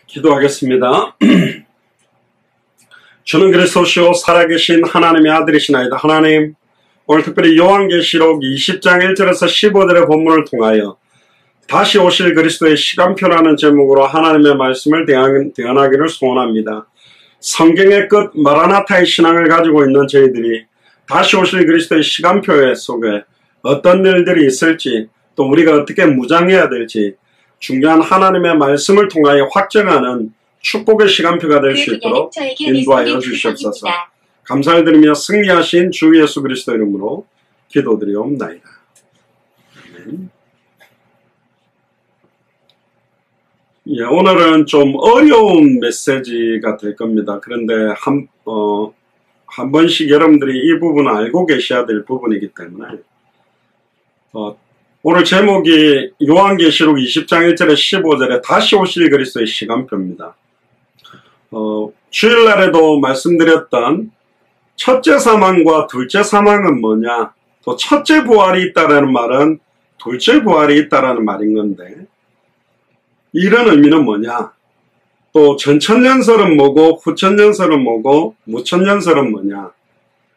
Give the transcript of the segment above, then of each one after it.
기도하겠습니다. 주는 그리스도시요 살아계신 하나님의 아들이시나이다. 하나님, 오늘 특별히 요한계시록 20장 1절에서 15절의 본문을 통하여 다시 오실 그리스도의 시간표라는 제목으로 하나님의 말씀을 대언하기를 소원합니다. 성경의 끝 마라나타의 신앙을 가지고 있는 저희들이 다시 오실 그리스도의 시간표 속에 어떤 일들이 있을지, 또 우리가 어떻게 무장해야 될지 중요한 하나님의 말씀을 통하여 확정하는 축복의 시간표가 될 수 있도록 인도하여 주시옵소서. 감사를 드리며 승리하신 주 예수 그리스도 이름으로 기도드리옵나이다. 아멘. 예, 오늘은 좀 어려운 메시지가 될 겁니다. 그런데 한 번씩 여러분들이 이 부분을 알고 계셔야 될 부분이기 때문에 오늘 제목이 요한계시록 20장 1절에 15절에 다시 오실 그리스도의 시간표입니다. 주일날에도 말씀드렸던 첫째 사망과 둘째 사망은 뭐냐, 또 첫째 부활이 있다라는 말은 둘째 부활이 있다라는 말인 건데, 이런 의미는 뭐냐, 또 전천년설은 뭐고 후천년설은 뭐고 무천년설은 뭐냐.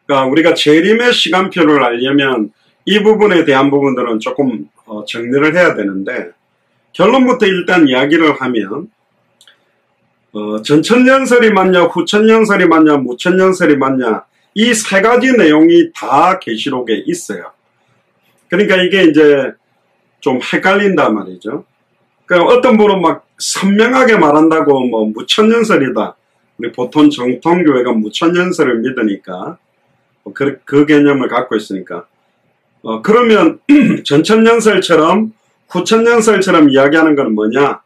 그러니까 우리가 재림의 시간표를 알려면 이 부분에 대한 부분들은 조금 정리를 해야 되는데, 결론부터 일단 이야기를 하면 전천년설이 맞냐, 후천년설이 맞냐, 무천년설이 맞냐, 이 세 가지 내용이 다 계시록에 있어요. 그러니까 이게 이제 좀 헷갈린단 말이죠. 그러니까 어떤 분은 막 선명하게 말한다고 뭐 무천년설이다, 우리 보통 정통교회가 무천년설을 믿으니까 그 개념을 갖고 있으니까 그러면 전천년설처럼 후천년설처럼 이야기하는 건 뭐냐?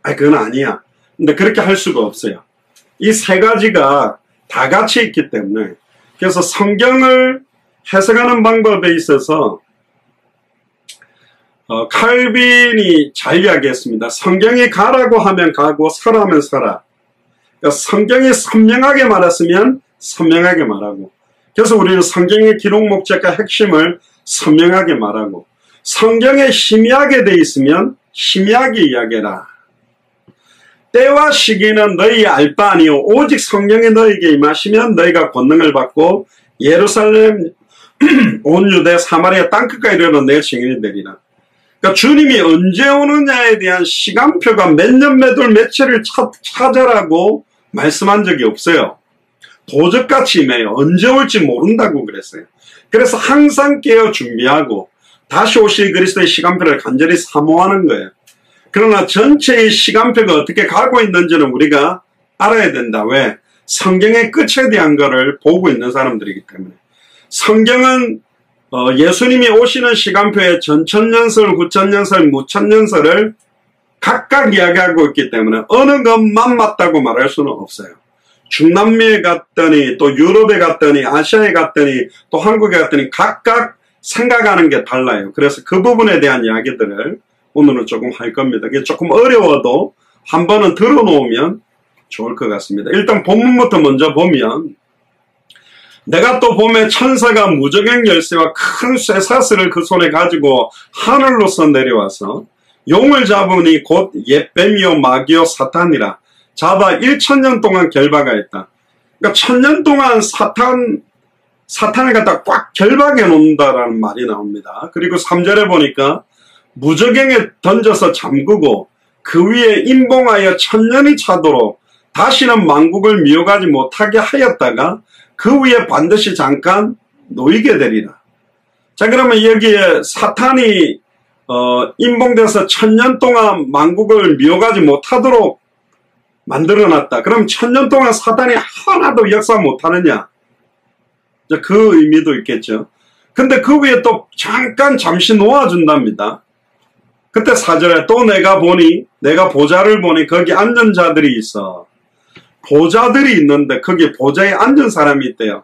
그건 아니야. 근데 그렇게 할 수가 없어요. 이 세 가지가 다 같이 있기 때문에. 그래서 성경을 해석하는 방법에 있어서 칼빈이 잘 이야기했습니다. 성경이 가라고 하면 가고 서라면 서라. 그러니까 성경이 선명하게 말했으면 선명하게 말하고, 그래서 우리는 성경의 기록 목적과 핵심을 선명하게 말하고, 성경에 희미하게 돼 있으면 희미하게 이야기해라. 때와 시기는 너희 알 바 아니요 오직 성령이 너희에게 임하시면 너희가 권능을 받고 예루살렘 온 유대 사마리아 땅끝까지 이르러 내 증인이 되리라. 그러니까 주님이 언제 오느냐에 대한 시간표가 몇 년 몇월 며칠을 찾아라고 말씀한 적이 없어요. 도적같이 임해요. 언제 올지 모른다고 그랬어요. 그래서 항상 깨어 준비하고 다시 오실 그리스도의 시간표를 간절히 사모하는 거예요. 그러나 전체의 시간표가 어떻게 가고 있는지는 우리가 알아야 된다. 왜? 성경의 끝에 대한 거를 보고 있는 사람들이기 때문에. 성경은 예수님이 오시는 시간표에 전천년설, 후천년설, 무천년설을 각각 이야기하고 있기 때문에 어느 것만 맞다고 말할 수는 없어요. 중남미에 갔더니 또 유럽에 갔더니 아시아에 갔더니 또 한국에 갔더니 각각 생각하는 게 달라요. 그래서 그 부분에 대한 이야기들을 오늘은 조금 할 겁니다. 이게 조금 어려워도 한 번은 들어놓으면 좋을 것 같습니다. 일단 본문부터 먼저 보면, 내가 또 봄에 천사가 무저갱 열쇠와 큰 쇠사슬을 그 손에 가지고 하늘로서 내려와서 용을 잡으니 곧 옛뱀이요 마귀요 사탄이라 잡아 1000년 동안 결박하였다. 그러니까 1000년 동안 사탄을 갖다 꽉 결박해 놓는다라는 말이 나옵니다. 그리고 3절에 보니까 무저갱에 던져서 잠그고 그 위에 임봉하여 1000년이 차도록 다시는 만국을 미혹하지 못하게 하였다가 그 위에 반드시 잠깐 놓이게 되리라. 자, 그러면 여기에 사탄이 임봉돼서 1000년 동안 만국을 미혹하지 못하도록 만들어놨다. 그럼 1000년 동안 사탄이 하나도 역사 못하느냐? 그 의미도 있겠죠. 근데 그 위에 또 잠시 놓아준답니다. 그때 4절에 또 내가 보좌를 보니 거기 앉은 자들이 있어. 보좌들이 있는데 거기 보좌에 앉은 사람이 있대요.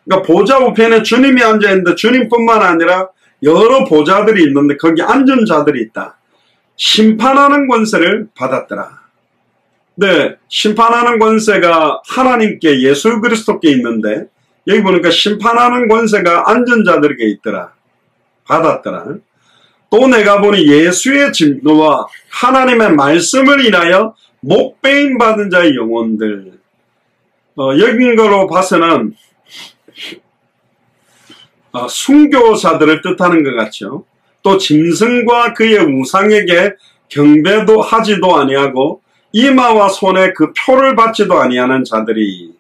그러니까 보좌 우편에 주님이 앉아있는데 주님뿐만 아니라 여러 보좌들이 있는데 거기 앉은 자들이 있다. 심판하는 권세를 받았더라. 네, 심판하는 권세가 하나님께 예수 그리스도께 있는데 여기 보니까 심판하는 권세가 앉은 자들에게 있더라. 받았더라. 또 내가 보니 예수의 진노와 하나님의 말씀을 인하여 목배임 받은 자의 영혼들, 여긴 걸로 봐서는 순교자들을 뜻하는 것 같죠. 또 짐승과 그의 우상에게 경배도 하지도 아니하고 이마와 손에 그 표를 받지도 아니하는 자들이.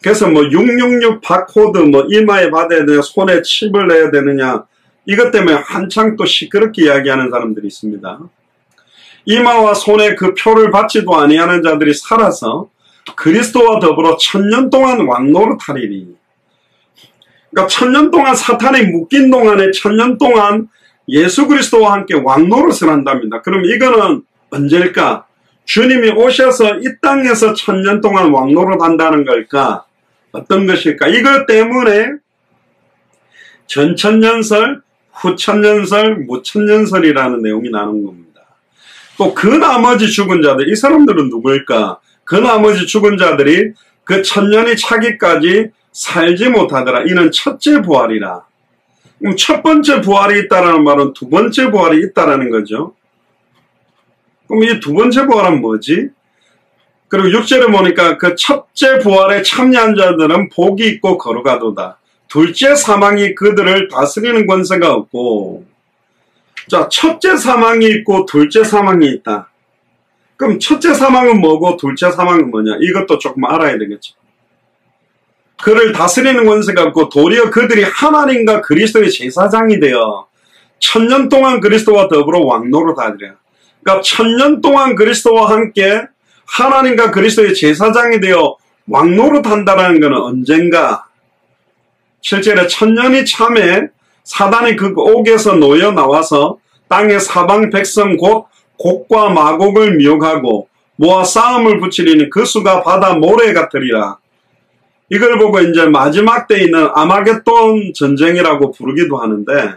그래서 666 바코드 이마에 받아야 되냐, 손에 칩을 내야 되느냐, 이것 때문에 한창 또 시끄럽게 이야기하는 사람들이 있습니다. 이마와 손에 그 표를 받지도 아니하는 자들이 살아서 그리스도와 더불어 1000년 동안 왕노릇하리니. 그러니까 1000년 동안 사탄이 묶인 동안에 1000년 동안 예수 그리스도와 함께 왕노릇을 한답니다. 그럼 이거는 언제일까? 주님이 오셔서 이 땅에서 1000년 동안 왕노릇 한다는 걸까? 어떤 것일까? 이것 때문에 전천년설, 후천년설, 무천년설이라는 내용이 나오는 겁니다. 또 그 나머지 죽은 자들, 이 사람들은 누구일까? 그 나머지 죽은 자들이 그 1000년이 차기까지 살지 못하더라. 이는 첫째 부활이라. 그럼 첫 번째 부활이 있다라는 말은 두 번째 부활이 있다라는 거죠. 그럼 이 두 번째 부활은 뭐지? 그리고 6절에 보니까 그 첫째 부활에 참여한 자들은 복이 있고 거룩하도다. 둘째 사망이 그들을 다스리는 권세가 없고. 자, 첫째 사망이 있고 둘째 사망이 있다. 그럼 첫째 사망은 뭐고 둘째 사망은 뭐냐? 이것도 조금 알아야 되겠죠. 그를 다스리는 권세가 없고 도리어 그들이 하나님과 그리스도의 제사장이 되어 1000년 동안 그리스도와 더불어 왕노릇하리라. 그러니까 1000년 동안 그리스도와 함께 하나님과 그리스도의 제사장이 되어 왕노릇한다라는 것은 언젠가? 실제로 1000년이 참에 사단이 그 옥에서 놓여 나와서 땅의 사방 백성 곧 곡과 마곡을 미혹하고 모아 싸움을 붙이리니 그 수가 바다 모래 같으리라. 이걸 보고 이제 마지막 때 있는 아마겟돈 전쟁이라고 부르기도 하는데,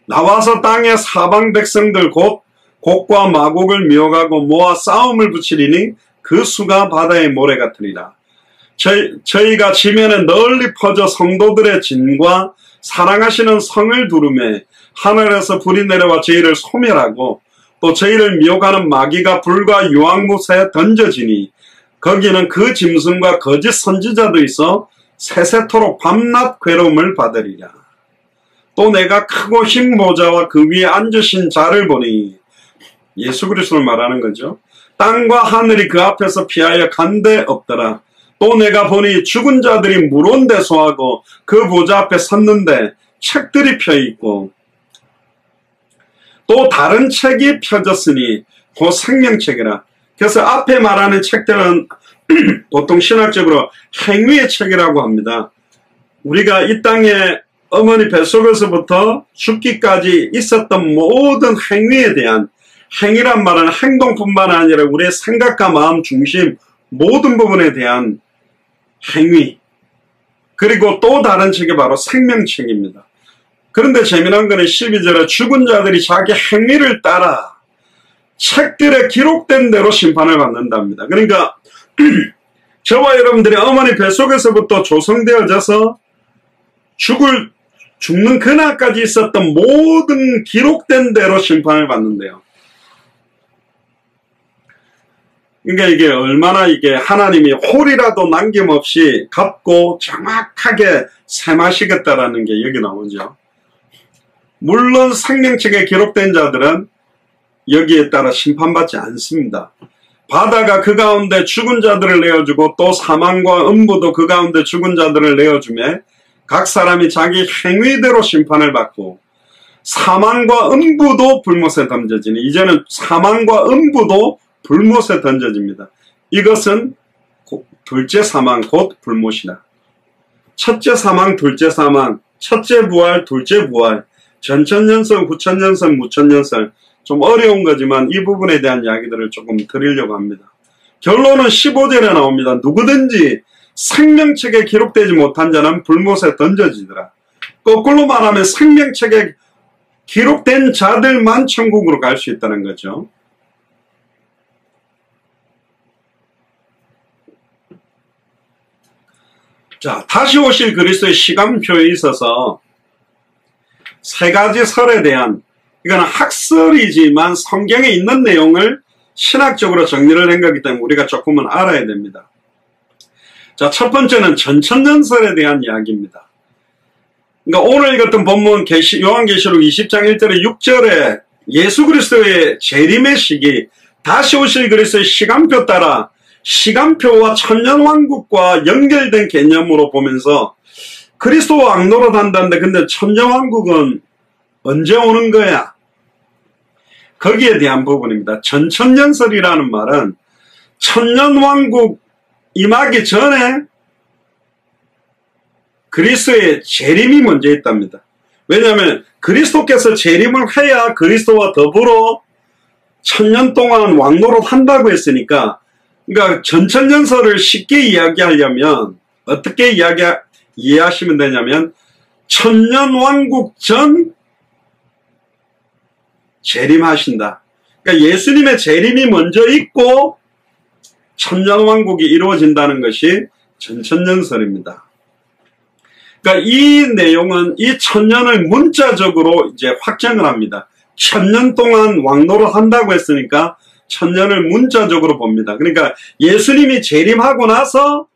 나와서 땅의 사방 백성들 곧 곡과 마곡을 미혹하고 모아 싸움을 붙이리니 그 수가 바다의 모래 같으리라. 저희가 지면에 널리 퍼져 성도들의 진과 사랑하시는 성을 두르매 하늘에서 불이 내려와 저희를 소멸하고 또 저희를 미혹하는 마귀가 불과 유황못에 던져지니 거기는 그 짐승과 거짓 선지자도 있어 세세토록 밤낮 괴로움을 받으리라. 또 내가 크고 흰 모자와 그 위에 앉으신 자를 보니, 예수 그리스도를 말하는 거죠. 땅과 하늘이 그 앞에서 피하여 간데 없더라. 또 내가 보니 죽은 자들이 물온대소하고 그 보좌 앞에 섰는데 책들이 펴있고 또 다른 책이 펴졌으니 그 생명책이라. 그래서 앞에 말하는 책들은 보통 신학적으로 행위의 책이라고 합니다. 우리가 이 땅에 어머니 뱃속에서부터 죽기까지 있었던 모든 행위에 대한, 행위란 말은 행동뿐만 아니라 우리의 생각과 마음 중심 모든 부분에 대한 행위, 그리고 또 다른 책이 바로 생명책입니다. 그런데 재미난 것은 12절에 죽은 자들이 자기 행위를 따라 책들에 기록된 대로 심판을 받는답니다. 그러니까 저와 여러분들이 어머니 뱃속에서부터 조성되어져서 죽는 그날까지 있었던 모든 기록된 대로 심판을 받는데요. 그러니까 이게 얼마나 이게 하나님이 홀이라도 남김없이 갚고 정확하게 셈하시겠다라는 게 여기 나오죠. 물론 생명책에 기록된 자들은 여기에 따라 심판받지 않습니다. 바다가 그 가운데 죽은 자들을 내어주고 또 사망과 음부도 그 가운데 죽은 자들을 내어주며 각 사람이 자기 행위대로 심판을 받고 사망과 음부도 불못에 던져지니, 이제는 사망과 음부도 불못에 던져집니다. 이것은 둘째 사망 곧 불못이다. 첫째 사망, 둘째 사망, 첫째 부활, 둘째 부활, 전천년설, 후천년설, 무천년설. 좀 어려운 거지만 이 부분에 대한 이야기들을 조금 드리려고 합니다. 결론은 15절에 나옵니다. 누구든지 생명책에 기록되지 못한 자는 불못에 던져지더라. 거꾸로 말하면 생명책에 기록된 자들만 천국으로 갈 수 있다는 거죠. 자, 다시 오실 그리스도의 시간표에 있어서 세 가지 설에 대한, 이거는 학설이지만 성경에 있는 내용을 신학적으로 정리를 한 거기 때문에 우리가 조금은 알아야 됩니다. 자, 첫 번째는 전천년설에 대한 이야기입니다. 그러니까 오늘 읽었던 본문 요한계시록 20장 1절에 6절에 예수 그리스도의 재림의 시기, 다시 오실 그리스도의 시간표 따라 시간표와 천년왕국과 연결된 개념으로 보면서 그리스도와 악노릇 한다는데 근데 천년왕국은 언제 오는 거야? 거기에 대한 부분입니다. 전천년설이라는 말은 천년왕국 임하기 전에 그리스도의 재림이 먼저 있답니다. 왜냐하면 그리스도께서 재림을 해야 그리스도와 더불어 천년 동안 왕노릇 한다고 했으니까, 그러니까 전천년설을 쉽게 이야기하려면 어떻게 이해하시면 되냐면 천년왕국 전 재림하신다. 그러니까 예수님의 재림이 먼저 있고 천년왕국이 이루어진다는 것이 전천년설입니다. 그러니까 이 내용은 이 천년을 문자적으로 이제 확정을 합니다. 천년 동안 왕노릇 한다고 했으니까 천년을 문자적으로 봅니다. 그러니까 예수님이 재림하고 나서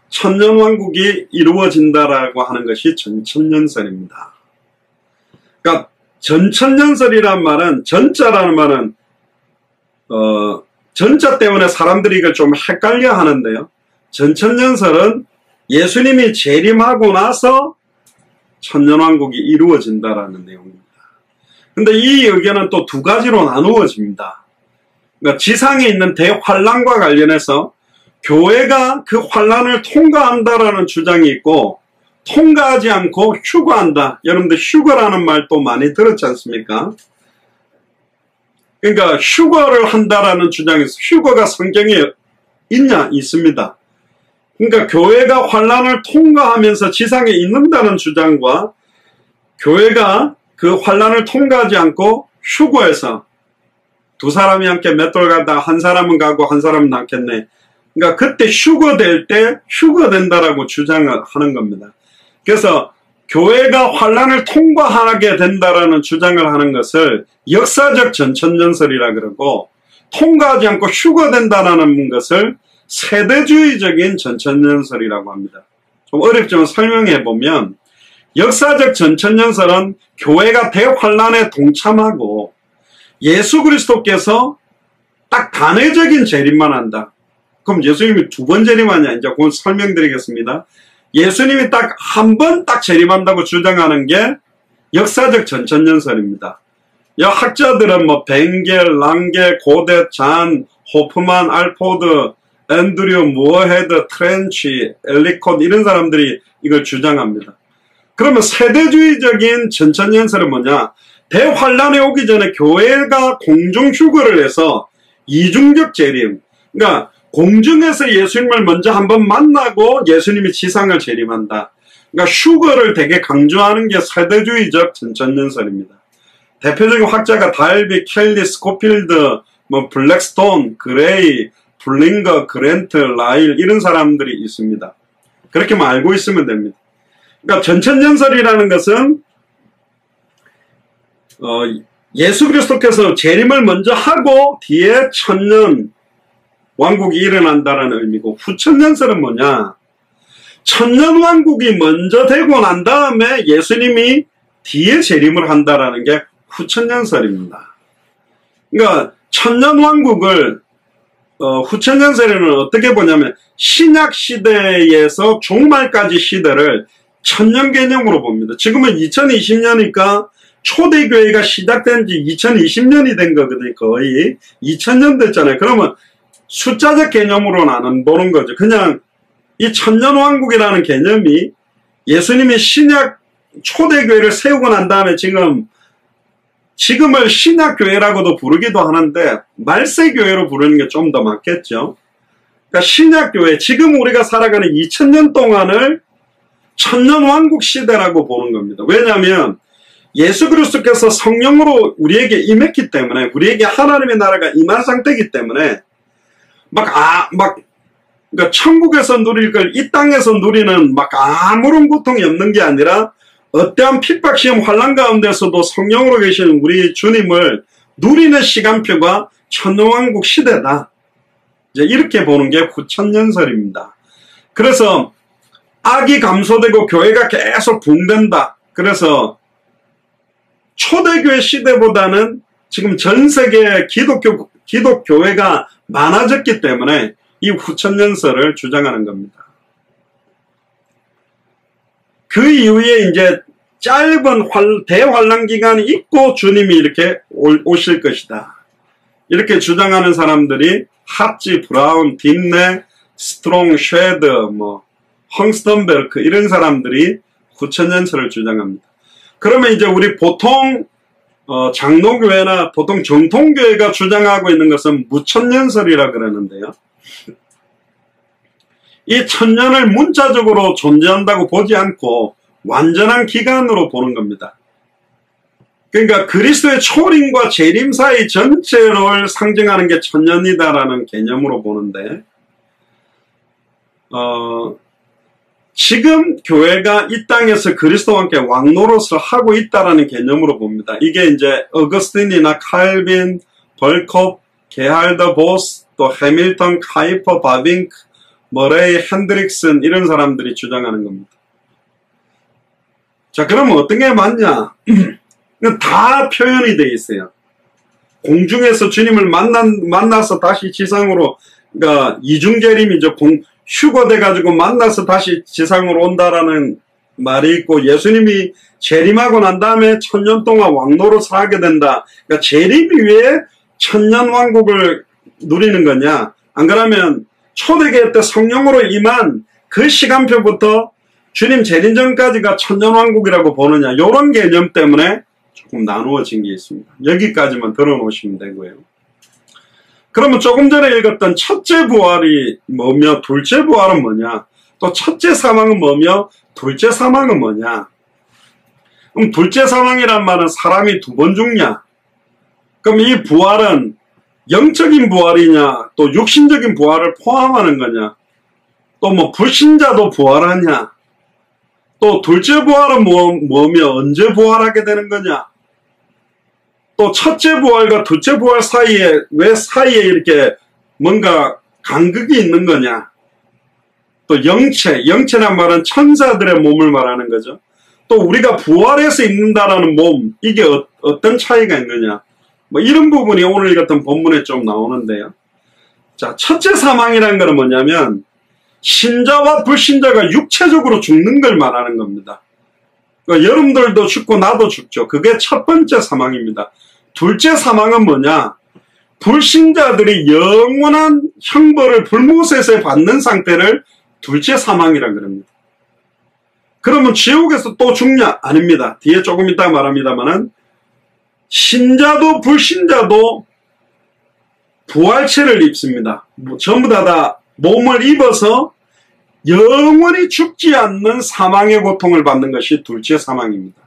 천년왕국이 이루어진다라고 하는 것이 전천년설입니다. 그러니까 전천년설이란 말은, 전자라는 말은 전자 때문에 사람들이 이걸 좀 헷갈려 하는데요. 전천년설은 예수님이 재림하고 나서 천년왕국이 이루어진다라는 내용입니다. 근데 이 의견은 또 두 가지로 나누어집니다. 그러니까 지상에 있는 대환란과 관련해서 교회가 그 환란을 통과한다라는 주장이 있고, 통과하지 않고 휴거한다. 여러분들 휴거라는 말도 많이 들었지 않습니까? 그러니까 휴거를 한다라는 주장에서, 휴거가 성경에 있냐? 있습니다. 그러니까 교회가 환란을 통과하면서 지상에 있는다는 주장과 교회가 그 환란을 통과하지 않고 휴거해서 두 사람이 함께 맷돌 가다 한 사람은 가고 한 사람은 남겠네. 그러니까 그때 휴거될 때 휴거된다라고 주장을 하는 겁니다. 그래서 교회가 환란을 통과하게 된다라는 주장을 하는 것을 역사적 전천년설이라 그러고, 통과하지 않고 휴거된다라는 것을 세대주의적인 전천년설이라고 합니다. 좀 어렵지만 설명해 보면, 역사적 전천년설은 교회가 대환란에 동참하고 예수 그리스도께서 딱 단회적인 재림만 한다. 그럼 예수님이 두 번 재림하냐? 이제 그건 설명드리겠습니다. 예수님이 딱 한 번 딱 재림한다고 주장하는 게 역사적 전천년설입니다. 학자들은 뭐 벵겔, 랑게, 고데, 잔, 호프만, 알포드, 앤드류, 무어헤드, 트렌치, 엘리콧 이런 사람들이 이걸 주장합니다. 그러면 세대주의적인 전천년설은 뭐냐? 대환란에 오기 전에 교회가 공중 휴거를 해서 이중적 재림, 그러니까 공중에서 예수님을 먼저 한번 만나고 예수님이 지상을 재림한다. 그러니까 휴거를 되게 강조하는 게 세대주의적 전천년설입니다. 대표적인 학자가 달비, 켈리, 스코필드, 뭐 블랙스톤, 그레이, 블링거, 그랜트, 라일 이런 사람들이 있습니다. 그렇게만 알고 있으면 됩니다. 그러니까 전천년설이라는 것은 예수 그리스도께서 재림을 먼저 하고 뒤에 천년 왕국이 일어난다는 의미고, 후천년설은 뭐냐? 천년왕국이 먼저 되고 난 다음에 예수님이 뒤에 재림을 한다라는 게 후천년설입니다. 그러니까 천년왕국을 후천년설에는 어떻게 보냐면 신약 시대에서 종말까지 시대를 천년 개념으로 봅니다. 지금은 2020년이니까 초대교회가 시작된 지 2020년이 된 거거든요. 거의 2000년 됐잖아요. 그러면 숫자적 개념으로는 안 보는 거죠. 그냥 이 천년왕국이라는 개념이 예수님이 신약 초대교회를 세우고 난 다음에 지금을 신약교회라고도 부르기도 하는데 말세교회로 부르는 게 좀 더 맞겠죠. 그러니까 신약교회, 지금 우리가 살아가는 2000년 동안을 천년왕국 시대라고 보는 겁니다. 왜냐하면 예수 그리스도께서 성령으로 우리에게 임했기 때문에, 우리에게 하나님의 나라가 임한 상태이기 때문에 그러니까 천국에서 누릴 걸 이 땅에서 누리는 아무런 고통이 없는 게 아니라 어떠한 핍박, 시험, 환난 가운데서도 성령으로 계신 우리 주님을 누리는 시간표가 천년왕국 시대다. 이제 이렇게 보는 게 후천년설입니다. 그래서 악이 감소되고 교회가 계속 붕된다. 그래서 초대교회 시대보다는 지금 전 세계 기독교회가 많아졌기 때문에 이 후천년설을 주장하는 겁니다. 그 이후에 이제 짧은 대환란 기간이 있고 주님이 이렇게 오실 것이다. 이렇게 주장하는 사람들이 하치, 브라운, 딘네, 스트롱, 쉐드, 헝스턴베르크 이런 사람들이 후천년설을 주장합니다. 그러면 이제 우리 보통 장로교회나 보통 정통교회가 주장하고 있는 것은 무천년설이라 그러는데요. 이 천년을 문자적으로 존재한다고 보지 않고 완전한 기간으로 보는 겁니다. 그러니까 그리스도의 초림과 재림 사이 전체를 상징하는 게 천년이다라는 개념으로 보는데, 지금 교회가 이 땅에서 그리스도와 함께 왕노릇을 하고 있다라는 개념으로 봅니다. 이게 이제 어거스틴이나 칼빈, 벌콥, 게할더 보스, 또 해밀턴, 카이퍼, 바빙크, 머레이, 핸드릭슨 이런 사람들이 주장하는 겁니다. 자, 그러면 어떤 게 맞냐? 다 표현이 되어 있어요. 공중에서 주님을 만나서 다시 지상으로, 그러니까 이중재림이죠. 휴거돼가지고 만나서 다시 지상으로 온다라는 말이 있고, 예수님이 재림하고 난 다음에 천년 동안 왕노릇을 하게 된다. 그러니까 재림 이후에 천년 왕국을 누리는 거냐? 안 그러면 초대교회 때 성령으로 임한 그 시간표부터 주님 재림 전까지가 천년 왕국이라고 보느냐? 이런 개념 때문에 조금 나누어진 게 있습니다. 여기까지만 들어놓으시면 되고요. 그러면 조금 전에 읽었던 첫째 부활이 뭐며 둘째 부활은 뭐냐? 또 첫째 사망은 뭐며 둘째 사망은 뭐냐? 그럼 둘째 사망이란 말은 사람이 두 번 죽냐? 그럼 이 부활은 영적인 부활이냐? 또 육신적인 부활을 포함하는 거냐? 또 불신자도 부활하냐? 또 둘째 부활은 뭐며 언제 부활하게 되는 거냐? 또 첫째 부활과 둘째 부활 사이에 왜 사이에 이렇게 뭔가 간극이 있는 거냐? 또 영체란 말은 천사들의 몸을 말하는 거죠. 또 우리가 부활해서 입는다라는 몸, 이게 어떤 차이가 있느냐? 이런 부분이 오늘 같은 본문에 좀 나오는데요. 자, 첫째 사망이라는 것은 뭐냐면 신자와 불신자가 육체적으로 죽는 걸 말하는 겁니다. 그러니까 여러분들도 죽고 나도 죽죠. 그게 첫 번째 사망입니다. 둘째 사망은 뭐냐? 불신자들이 영원한 형벌을 불못에서 받는 상태를 둘째 사망이라 그럽니다. 그러면 지옥에서 또 죽냐? 아닙니다. 뒤에 조금 이따 말합니다만은 신자도 불신자도 부활체를 입습니다. 전부 다 몸을 입어서 영원히 죽지 않는 사망의 고통을 받는 것이 둘째 사망입니다.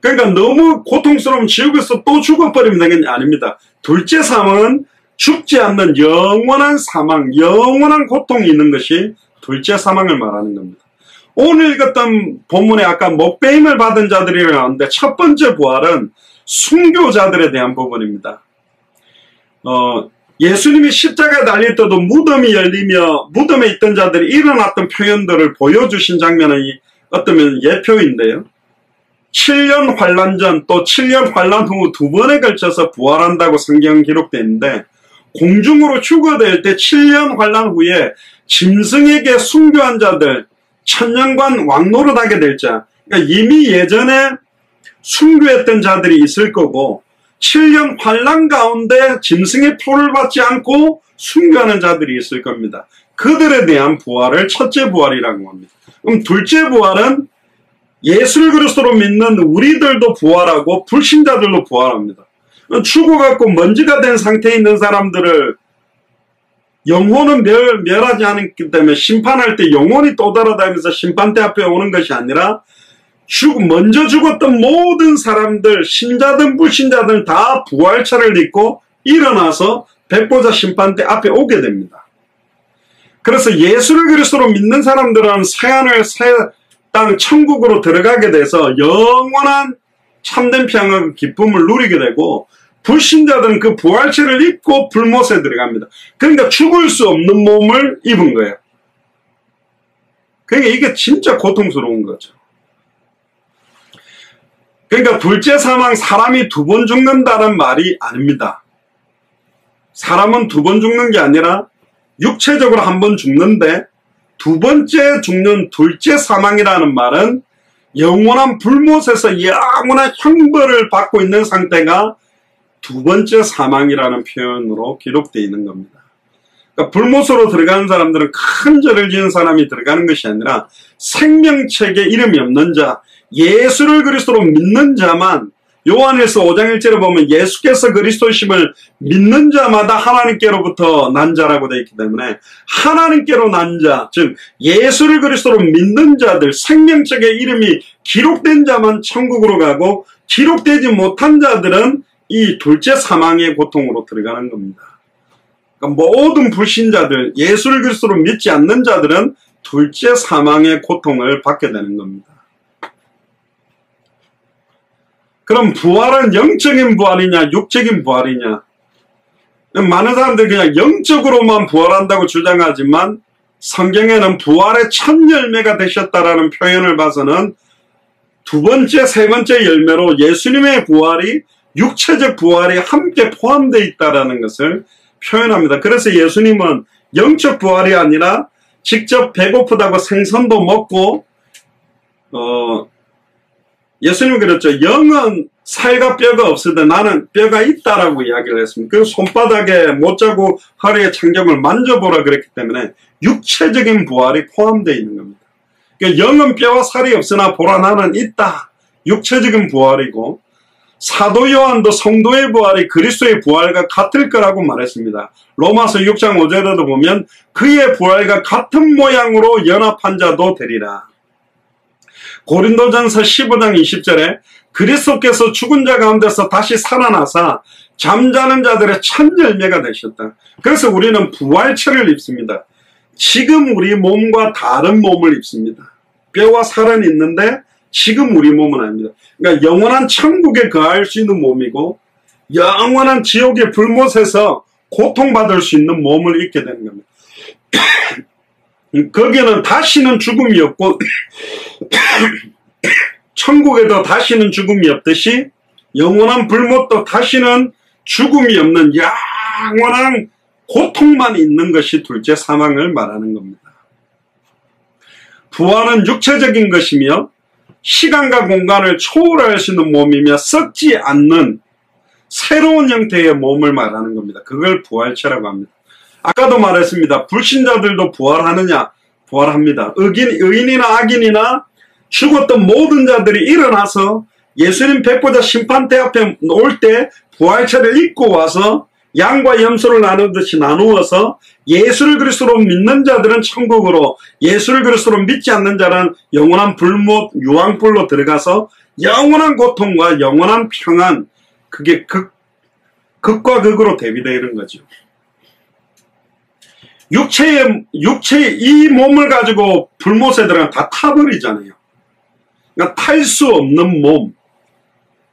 그러니까 너무 고통스러운 지옥에서 또 죽어버리면 되는 게 아닙니다. 둘째 사망은 죽지 않는 영원한 사망, 영원한 고통이 있는 것이 둘째 사망을 말하는 겁니다. 오늘 읽었던 본문에 아까 목배임을 받은 자들이라고 하는데 첫 번째 부활은 순교자들에 대한 부분입니다. 예수님이 십자가에 달릴 때도 무덤이 열리며 무덤에 있던 자들이 일어났던 표현들을 보여주신 장면이 어쩌면 예표인데요. 7년 환란 전 또 7년 환란 후 두 번에 걸쳐서 부활한다고 성경 기록되어 있는데 공중으로 휴거될 때 7년 환란 후에 짐승에게 순교한 자들 천년간 왕노릇하게 될 자, 그러니까 이미 예전에 순교했던 자들이 있을 거고 7년 환란 가운데 짐승의 표를 받지 않고 순교하는 자들이 있을 겁니다. 그들에 대한 부활을 첫째 부활이라고 합니다. 그럼 둘째 부활은 예수 그리스도로 믿는 우리들도 부활하고 불신자들도 부활합니다. 죽어갖고 먼지가 된 상태에 있는 사람들을 영혼은 멸하지 않기 때문에 심판할 때 영혼이 또 돌아다니면서 심판대 앞에 오는 것이 아니라 먼저 죽었던 모든 사람들, 신자든 불신자든 다 부활체를 입고 일어나서 백보자 심판대 앞에 오게 됩니다. 그래서 예수를 그리스도로 믿는 사람들은 새하늘 새 땅 천국으로 들어가게 돼서 영원한 참된 평안과 기쁨을 누리게 되고 불신자들은 그 부활체를 입고 불못에 들어갑니다. 그러니까 죽을 수 없는 몸을 입은 거예요. 그러니까 이게 진짜 고통스러운 거죠. 그러니까 둘째 사망, 사람이 두 번 죽는다는 말이 아닙니다. 사람은 두 번 죽는 게 아니라 육체적으로 한 번 죽는데 두 번째 죽는 둘째 사망이라는 말은 영원한 불못에서 영원한 형벌을 받고 있는 상태가 두 번째 사망이라는 표현으로 기록되어 있는 겁니다. 그러니까 불못으로 들어가는 사람들은 큰 죄를 지은 사람이 들어가는 것이 아니라 생명책에 이름이 없는 자, 예수를 그리스도로 믿는 자만, 요한일서 5장 1절에 보면 예수께서 그리스도심을 믿는 자마다 하나님께로부터 난 자라고 되어 있기 때문에 하나님께로 난 자, 즉 예수를 그리스도로 믿는 자들, 생명책에 이름이 기록된 자만 천국으로 가고 기록되지 못한 자들은 이 둘째 사망의 고통으로 들어가는 겁니다. 그러니까 모든 불신자들, 예수를 그리스도로 믿지 않는 자들은 둘째 사망의 고통을 받게 되는 겁니다. 그럼 부활은 영적인 부활이냐 육적인 부활이냐? 많은 사람들이 그냥 영적으로만 부활한다고 주장하지만 성경에는 부활의 첫 열매가 되셨다라는 표현을 봐서는 두 번째, 세 번째 열매로 예수님의 부활이 육체적 부활이 함께 포함되어 있다는 것을 표현합니다. 그래서 예수님은 영적 부활이 아니라 직접 배고프다고 생선도 먹고 예수님은 그랬죠. 영은 살과 뼈가 없을 때 나는 뼈가 있다라고 이야기를 했습니다. 그리고 손바닥에 못자국 허리에 창경을 만져보라 그랬기 때문에 육체적인 부활이 포함되어 있는 겁니다. 그러니까 영은 뼈와 살이 없으나 보라 나는 있다. 육체적인 부활이고 사도 요한도 성도의 부활이 그리스도의 부활과 같을 거라고 말했습니다. 로마서 6장 5절에도 보면 그의 부활과 같은 모양으로 연합한 자도 되리라. 고린도전서 15장 20절에 그리스도께서 죽은 자 가운데서 다시 살아나사 잠자는 자들의 첫 열매가 되셨다. 그래서 우리는 부활체를 입습니다. 지금 우리 몸과 다른 몸을 입습니다. 뼈와 살은 있는데 지금 우리 몸은 아닙니다. 그러니까 영원한 천국에 거할 수 있는 몸이고 영원한 지옥의 불못에서 고통받을 수 있는 몸을 입게 되는 겁니다. 거기에는 다시는 죽음이 없고 천국에도 다시는 죽음이 없듯이 영원한 불못도 다시는 죽음이 없는 영원한 고통만 있는 것이 둘째 사망을 말하는 겁니다. 부활은 육체적인 것이며 시간과 공간을 초월할 수 있는 몸이며 썩지 않는 새로운 형태의 몸을 말하는 겁니다. 그걸 부활체라고 합니다. 아까도 말했습니다. 불신자들도 부활하느냐? 부활합니다. 의인이나 악인이나 죽었던 모든 자들이 일어나서 예수님 뵙고자 심판대 앞에 올 때 부활체를 입고 와서 양과 염소를 나누듯이 나누어서 예수를 그리스도로 믿는 자들은 천국으로, 예수를 그리스도로 믿지 않는 자는 영원한 불못 유황불로 들어가서 영원한 고통과 영원한 평안, 그게 극과 극으로 대비되는 거죠. 육체의 이 몸을 가지고 불못에 들어가면 다 타버리잖아요. 그러니까 탈 수 없는 몸,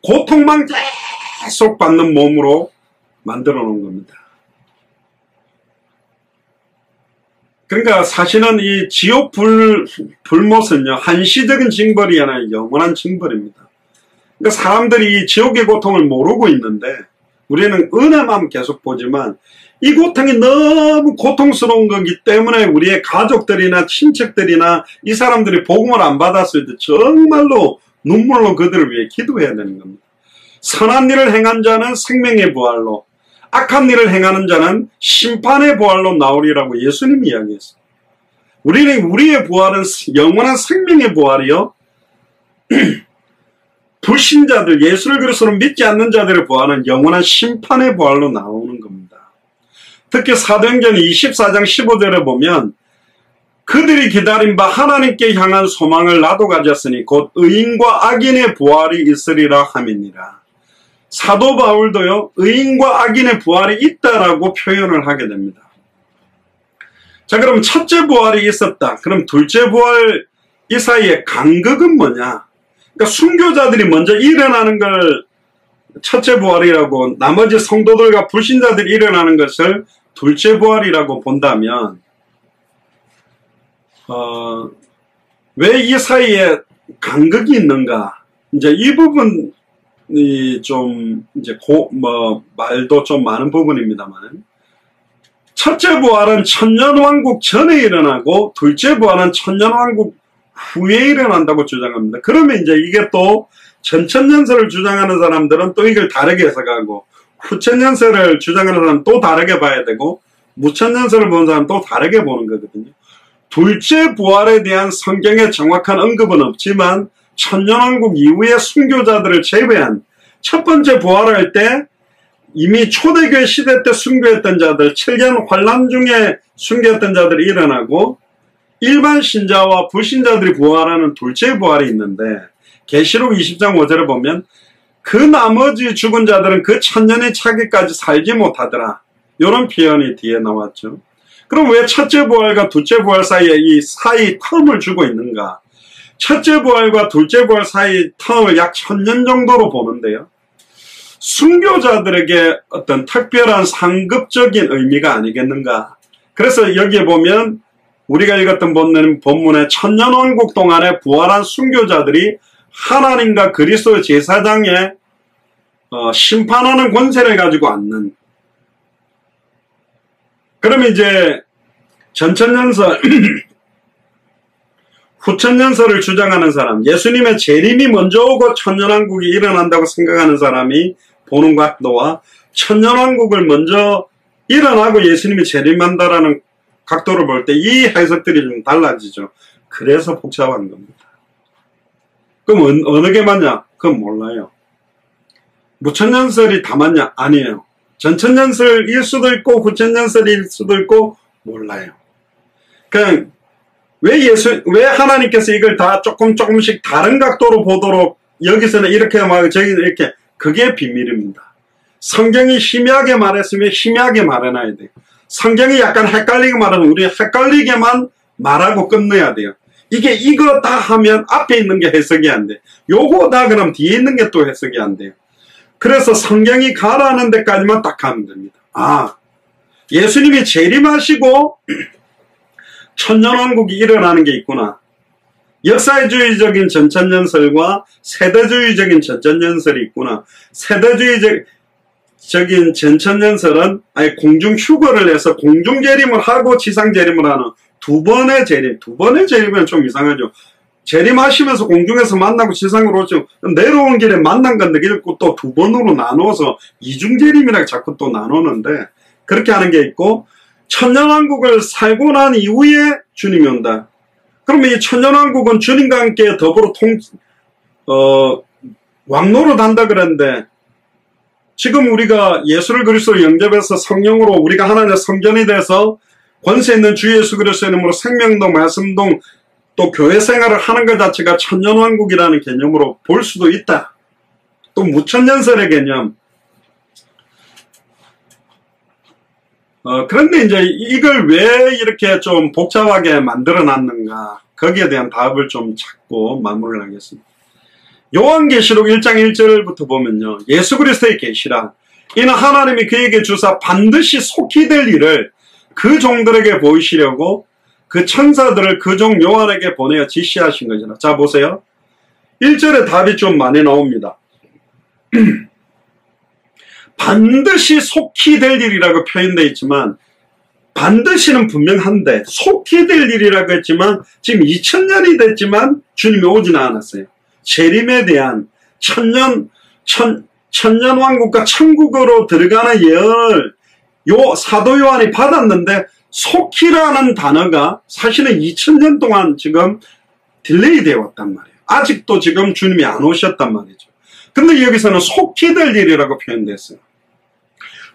고통만 계속 받는 몸으로 만들어 놓은 겁니다. 그러니까 사실은 이 지옥 불못은요, 한시적인 징벌이 아니라 영원한 징벌입니다. 그러니까 사람들이 이 지옥의 고통을 모르고 있는데 우리는 은혜만 계속 보지만 이 고통이 너무 고통스러운 거기 때문에 우리의 가족들이나 친척들이나 이 사람들이 복음을 안 받았을 때 정말로 눈물로 그들을 위해 기도해야 되는 겁니다. 선한 일을 행한 자는 생명의 부활로, 악한 일을 행하는 자는 심판의 부활로 나오리라고 예수님이 이야기했어요. 우리의 부활은 영원한 생명의 부활이요. 불신자들, 예수를 그리스도로 믿지 않는 자들의 부활은 영원한 심판의 부활로 나오는 겁니다. 특히 사도행전 24장 15절에 보면 그들이 기다린 바 하나님께 향한 소망을 나도 가졌으니 곧 의인과 악인의 부활이 있으리라 함이니라. 사도 바울도요, 의인과 악인의 부활이 있다라고 표현을 하게 됩니다. 자, 그럼 첫째 부활이 있었다. 그럼 둘째 부활 이 사이에 간극은 뭐냐? 그러니까 순교자들이 먼저 일어나는 걸 첫째 부활이라고 나머지 성도들과 불신자들이 일어나는 것을 둘째 부활이라고 본다면 왜 이 사이에 간극이 있는가? 이제 이 부분이 좀 이제 말도 좀 많은 부분입니다만, 첫째 부활은 천년왕국 전에 일어나고 둘째 부활은 천년왕국 후에 일어난다고 주장합니다. 그러면 이제 이게 또 전천년설을 주장하는 사람들은 또 이걸 다르게 해석하고, 후천년설을 주장하는 사람은 또 다르게 봐야 되고, 무천년설을 보는 사람은 또 다르게 보는 거거든요. 둘째 부활에 대한 성경의 정확한 언급은 없지만 천년왕국 이후의 순교자들을 제외한 첫 번째 부활할 때 이미 초대교회 시대 때 순교했던 자들, 7년 환란 중에 순교했던 자들이 일어나고 일반 신자와 불신자들이 부활하는 둘째 부활이 있는데, 계시록 20장 5절에 보면 그 나머지 죽은 자들은 그 천년의 차기까지 살지 못하더라, 이런 표현이 뒤에 나왔죠. 그럼 왜 첫째 부활과 둘째 부활 사이에 이 사이 텀을 주고 있는가? 첫째 부활과 둘째 부활 사이 텀을 약 1000년 정도로 보는데요, 순교자들에게 어떤 특별한 상급적인 의미가 아니겠는가? 그래서 여기에 보면 우리가 읽었던 본문에 천년왕국 동안에 부활한 순교자들이 하나님과 그리스도 제사장의 심판하는 권세를 가지고 앉는, 그러면 이제 전천년설, 후천년설을 주장하는 사람, 예수님의 재림이 먼저 오고 천년왕국이 일어난다고 생각하는 사람이 보는 각도와 천년왕국을 먼저 일어나고 예수님이 재림한다라는 각도를 볼 때 이 해석들이 좀 달라지죠. 그래서 복잡한 겁니다. 그럼 어느 게 맞냐? 그건 몰라요. 무천년설이 다 맞냐? 아니에요. 전천년설일 수도 있고 후천년설일 수도 있고 몰라요. 그냥 왜 하나님께서 이걸 다 조금씩 다른 각도로 보도록 여기서는 이렇게 말하고 저기는 이렇게, 그게 비밀입니다. 성경이 희미하게 말했으면 희미하게 말해놔야 돼요. 성경이 약간 헷갈리게 말하면 우리 헷갈리게만 말하고 끝내야 돼요. 이거 다 하면 앞에 있는 게 해석이 안 돼. 요거 다 그럼 뒤에 있는 게 또 해석이 안 돼요. 그래서 성경이 가라는 데까지만 딱 하면 됩니다. 예수님이 재림하시고 천년왕국이 일어나는 게 있구나. 역사주의적인 전천년설과 세대주의적인 전천년설이 있구나. 세대주의적인 전천년설은 아예 공중 휴거를 해서 공중 재림을 하고 지상 재림을 하는 두 번의 재림은 좀 이상하죠. 재림하시면서 공중에서 만나고 지상으로 오죠. 내려오는 길에 만난 건데 또 두 번으로 나눠서 이중재림이라고 자꾸 또 나누는데, 그렇게 하는 게 있고, 천년왕국을 살고 난 이후에 주님이 온다. 그러면 이 천년왕국은 주님과 함께 더불어 왕노릇 한다 그랬는데, 지금 우리가 예수를 그리스도로 영접해서 성령으로 우리가 하나님의 성전이 돼서 권세 있는 주 예수 그리스도의 이름으로 생명동, 말씀동, 또 교회 생활을 하는 것 자체가 천년왕국이라는 개념으로 볼 수도 있다. 또 무천년설의 개념. 그런데 이제 이걸 왜 이렇게 좀 복잡하게 만들어 놨는가, 거기에 대한 답을 좀 찾고 마무리를 하겠습니다. 요한계시록 1장 1절부터 보면요, 예수 그리스도의 계시라, 이는 하나님이 그에게 주사 반드시 속히 될 일을 그 종들에게 보이시려고 그 천사들을 그 종 요한에게 보내어 지시하신 것이라. 자, 보세요. 1절에 답이 좀 많이 나옵니다. 반드시 속히 될 일이라고 표현되어 있지만, 반드시는 분명한데 속히 될 일이라고 했지만 지금 2000년이 됐지만 주님이 오지는 않았어요. 재림에 대한 천년왕국과 천국으로 들어가는 예언을 사도 요한이 받았는데, 속히라는 단어가 사실은 2000년 동안 지금 딜레이 되어 왔단 말이에요. 아직도 지금 주님이 안 오셨단 말이죠. 근데 여기서는 속히 될 일이라고 표현됐어요.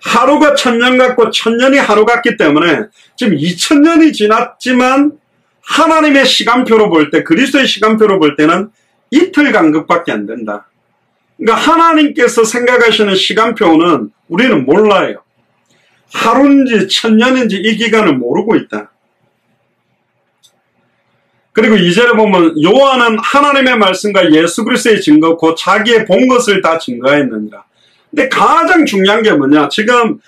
하루가 1000년 같고 1000년이 하루 같기 때문에 지금 2000년이 지났지만 하나님의 시간표로 볼 때, 그리스도의 시간표로 볼 때는 이틀 간격밖에 안 된다. 그러니까 하나님께서 생각하시는 시간표는 우리는 몰라요. 하루인지 1000년인지 이 기간을 모르고 있다. 그리고 2절에 보면 요한은 하나님의 말씀과 예수 그리스도의 증거 곧 자기의 본 것을 다 증거했느니라. 근데 가장 중요한 게 뭐냐? 지금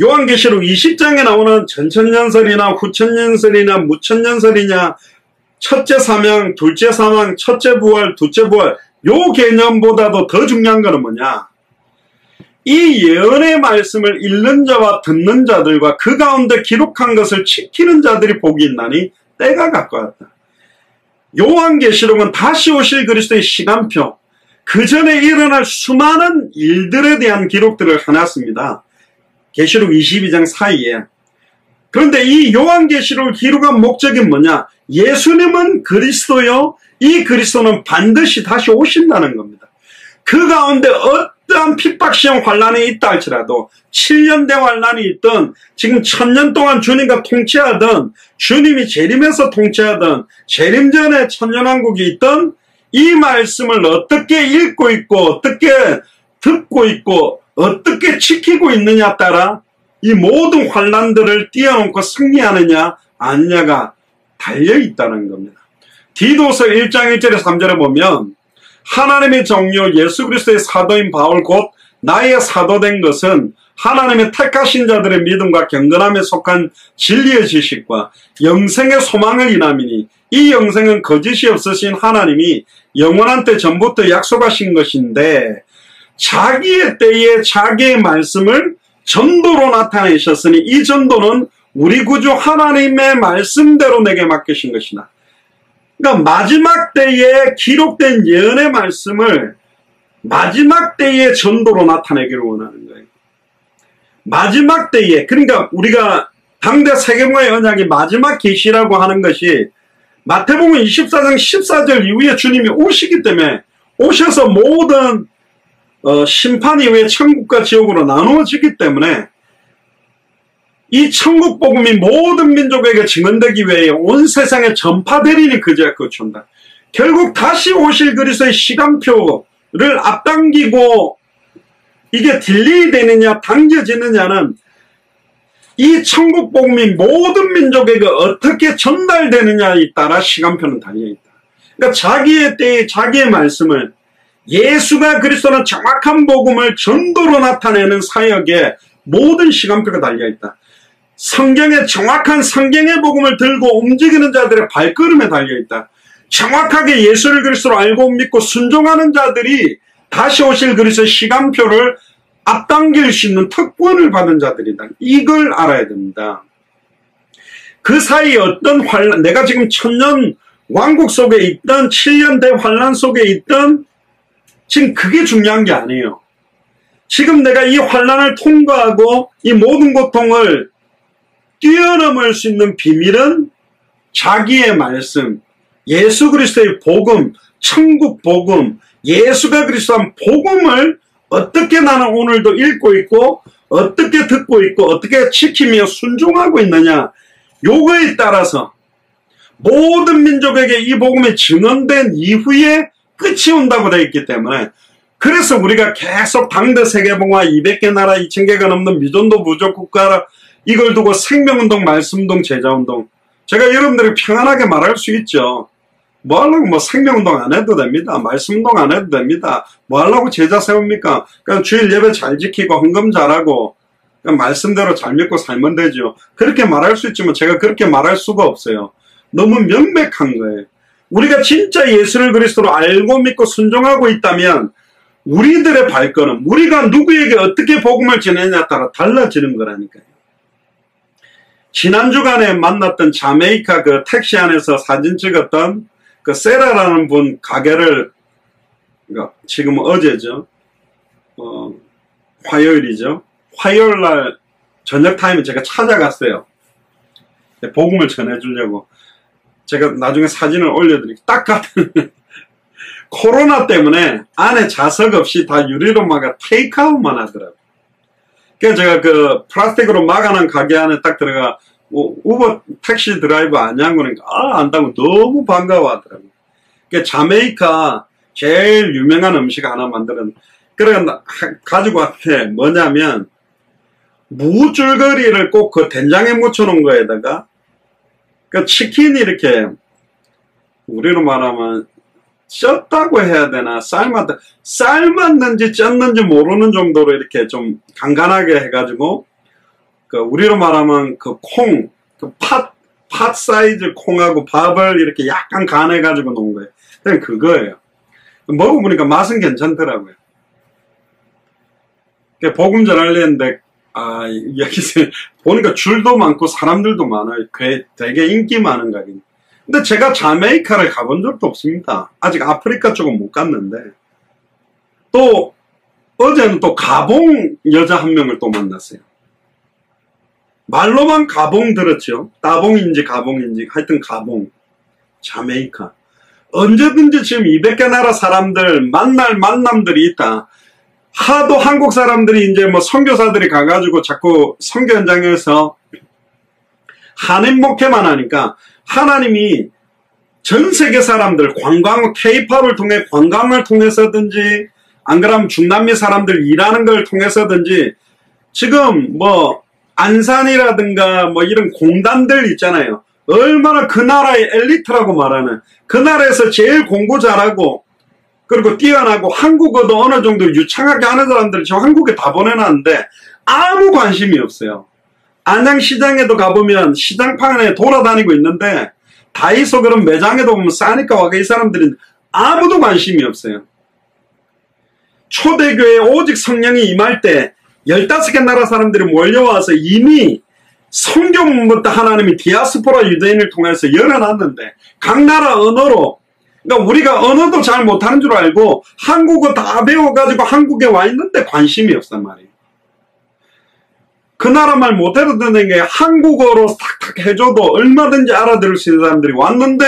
요한계시록 20장에 나오는 전천년설이나 후천년설이나 무천년설이냐, 첫째 사명, 둘째 사망, 첫째 부활, 둘째 부활, 요 개념보다도 더 중요한 거는 뭐냐? 이 예언의 말씀을 읽는 자와 듣는 자들과 그 가운데 기록한 것을 지키는 자들이 복이 있나니 때가 가까웠다. 요한계시록은 다시 오실 그리스도의 시간표, 그 전에 일어날 수많은 일들에 대한 기록들을 해놨습니다. 계시록 22장 사이에. 그런데 이 요한계시록을 기록한 목적이 뭐냐? 예수님은 그리스도요, 이 그리스도는 반드시 다시 오신다는 겁니다. 그 가운데 어떠한 핍박시험 환란이 있다 할지라도 7년대 환란이 있든 지금 1000년 동안 주님과 통치하든 주님이 재림해서 통치하든 재림 전에 천년왕국이 있든 이 말씀을 어떻게 읽고 있고 어떻게 듣고 있고 어떻게 지키고 있느냐에 따라 이 모든 환란들을 뛰어넘고 승리하느냐 아니냐가 달려있다는 겁니다. 디도서 1장 1절에 3절에 보면 하나님의 정료 예수 그리스도의 사도인 바울 곧 나의 사도된 것은 하나님의 택하신 자들의 믿음과 경건함에 속한 진리의 지식과 영생의 소망을 인함이니 이 영생은 거짓이 없으신 하나님이 영원한 때 전부터 약속하신 것인데 자기의 때에 자기의 말씀을 전도로 나타내셨으니 이 전도는 우리 구주 하나님의 말씀대로 내게 맡기신 것이다. 그러니까 마지막 때에 기록된 예언의 말씀을 마지막 때의 전도로 나타내기를 원하는 거예요. 마지막 때에, 그러니까 우리가 당대 세계문화의 언약이 마지막 계시라고 하는 것이 마태복음 24장 14절 이후에 주님이 오시기 때문에 오셔서 모든 심판 이후에 천국과 지옥으로 나누어지기 때문에 이 천국 복음이 모든 민족에게 증언되기 위해 온 세상에 전파되리니 그제야 그쳐온다. 결국 다시 오실 그리스도의 시간표를 앞당기고 이게 딜레이 되느냐 당겨지느냐는 이 천국 복음이 모든 민족에게 어떻게 전달되느냐에 따라 시간표는 달려있다. 그러니까 자기의 때에 자기의 말씀을 예수가 그리스도는 정확한 복음을 전도로 나타내는 사역에 모든 시간표가 달려있다. 성경의 정확한 성경의 복음을 들고 움직이는 자들의 발걸음에 달려있다. 정확하게 예수를 그리스도로 알고 믿고 순종하는 자들이 다시 오실 그리스도의 시간표를 앞당길 수 있는 특권을 받은 자들이다. 이걸 알아야 됩니다. 그 사이에 어떤 환란, 내가 지금 천년 왕국 속에 있던 7년대 환란 속에 있던 지금 그게 중요한 게 아니에요. 지금 내가 이 환란을 통과하고 이 모든 고통을 뛰어넘을 수 있는 비밀은 자기의 말씀, 예수 그리스도의 복음, 천국 복음, 예수가 그리스도한 복음을 어떻게 나는 오늘도 읽고 있고 어떻게 듣고 있고 어떻게 지키며 순종하고 있느냐, 요거에 따라서 모든 민족에게 이 복음이 증언된 이후에 끝이 온다고 되어 있기 때문에, 그래서 우리가 계속 당대 세계봉화 200개 나라 2000개가 넘는 미전도 부족 국가 이걸 두고 생명운동, 말씀운동, 제자운동, 제가 여러분들이 평안하게 말할 수 있죠. 뭐 하려고 뭐 생명운동 안 해도 됩니다. 말씀운동 안 해도 됩니다. 뭐 하려고 제자 세웁니까? 그냥 주일 예배 잘 지키고 헌금 잘하고 그냥 말씀대로 잘 믿고 살면 되죠. 그렇게 말할 수 있지만 제가 그렇게 말할 수가 없어요. 너무 명백한 거예요. 우리가 진짜 예수를 그리스도로 알고 믿고 순종하고 있다면 우리들의 발걸음, 우리가 누구에게 어떻게 복음을 전하느냐에 따라 달라지는 거라니까요. 지난 주간에 만났던 자메이카 그 택시 안에서 사진 찍었던 그 세라라는 분 가게를, 그러니까 지금 어제죠. 화요일이죠. 화요일 날 저녁 타임에 제가 찾아갔어요. 복음을 전해주려고. 제가 나중에 사진을 올려드릴게요. 딱 같은 코로나 때문에 안에 좌석 없이 다 유리로 막아 테이크아웃만 하더라고요. 그래서 제가 그 플라스틱으로 막아놓은 가게 안에 딱 들어가 우버 택시 드라이버 아냐고 그러니까 안다고 너무 반가워하더라고요. 그러니까 자메이카 제일 유명한 음식 하나 만들었는데, 그래 가지고 왔대. 뭐냐면 무줄거리를 꼭 그 된장에 묻혀놓은 거에다가 그 치킨이 이렇게 우리로 말하면 쪘다고 해야 되나, 삶았는지 쪘는지 모르는 정도로 이렇게 좀 간간하게 해가지고, 우리로 말하면 팥 사이즈 콩하고 밥을 이렇게 약간 간해가지고 놓은 거예요. 그냥 그거예요. 먹어보니까 맛은 괜찮더라고요. 복음 전하려는데, 여기서 보니까 줄도 많고 사람들도 많아요. 되게 인기 많은 가게. 근데 제가 자메이카를 가본 적도 없습니다. 아직 아프리카 쪽은 못 갔는데. 또, 어제는 또 가봉 여자 한 명을 또 만났어요. 말로만 가봉 들었죠. 따봉인지 가봉인지, 하여튼 가봉. 자메이카. 언제든지 지금 200개 나라 사람들 만날 만남들이 있다. 하도 한국 사람들이 이제 뭐 선교사들이 가가지고 자꾸 선교 현장에서 한인 목회만 하니까 하나님이 전 세계 사람들 K-팝을 통해 관광을 통해서든지 안 그러면 중남미 사람들 일하는 걸 통해서든지 지금 뭐 안산이라든가 뭐 이런 공단들 있잖아요. 얼마나 그 나라의 엘리트라고 말하는 그 나라에서 제일 공부 잘하고 그리고 뛰어나고 한국어도 어느 정도 유창하게 하는 사람들을 지금 한국에 다 보내놨는데 아무 관심이 없어요. 안양시장에도 가보면 시장판에 돌아다니고 있는데 다이소 그런 매장에도 보면 싸니까 와가 이 사람들은 아무도 관심이 없어요. 초대교회에 오직 성령이 임할 때 15개 나라 사람들이 몰려와서 이미 성경부터 하나님이 디아스포라 유대인을 통해서 열어놨는데 각 나라 언어로 그러니까 우리가 언어도 잘 못하는 줄 알고 한국어 다 배워가지고 한국에 와 있는데 관심이 없단 말이에요. 그 나라 말 못해도 되는 게 한국어로 탁탁 해줘도 얼마든지 알아들을 수 있는 사람들이 왔는데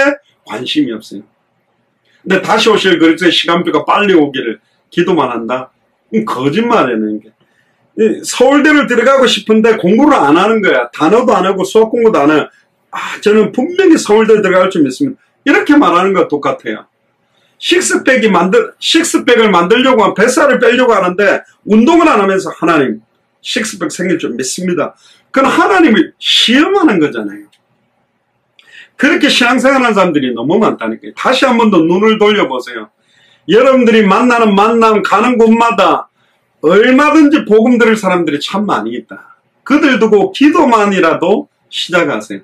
관심이 없어요. 근데 다시 오실 그리스도의 시간표가 빨리 오기를 기도만 한다? 거짓말이네. 이게. 서울대를 들어가고 싶은데 공부를 안 하는 거야. 단어도 안 하고 수학 공부도 안 해요. 저는 분명히 서울대 들어갈 줄 믿습니다. 이렇게 말하는 거 똑같아요. 식스팩을 만들려고 하면 뱃살을 빼려고 하는데 운동을 안 하면서 하나님 식스팩 생길 줄 믿습니다. 그건 하나님을 시험하는 거잖아요. 그렇게 신앙생활하는 사람들이 너무 많다니까요. 다시 한 번 더 눈을 돌려보세요. 여러분들이 만나는 만남 가는 곳마다 얼마든지 복음 들을 사람들이 참 많이 있다. 그들 두고 기도만이라도 시작하세요.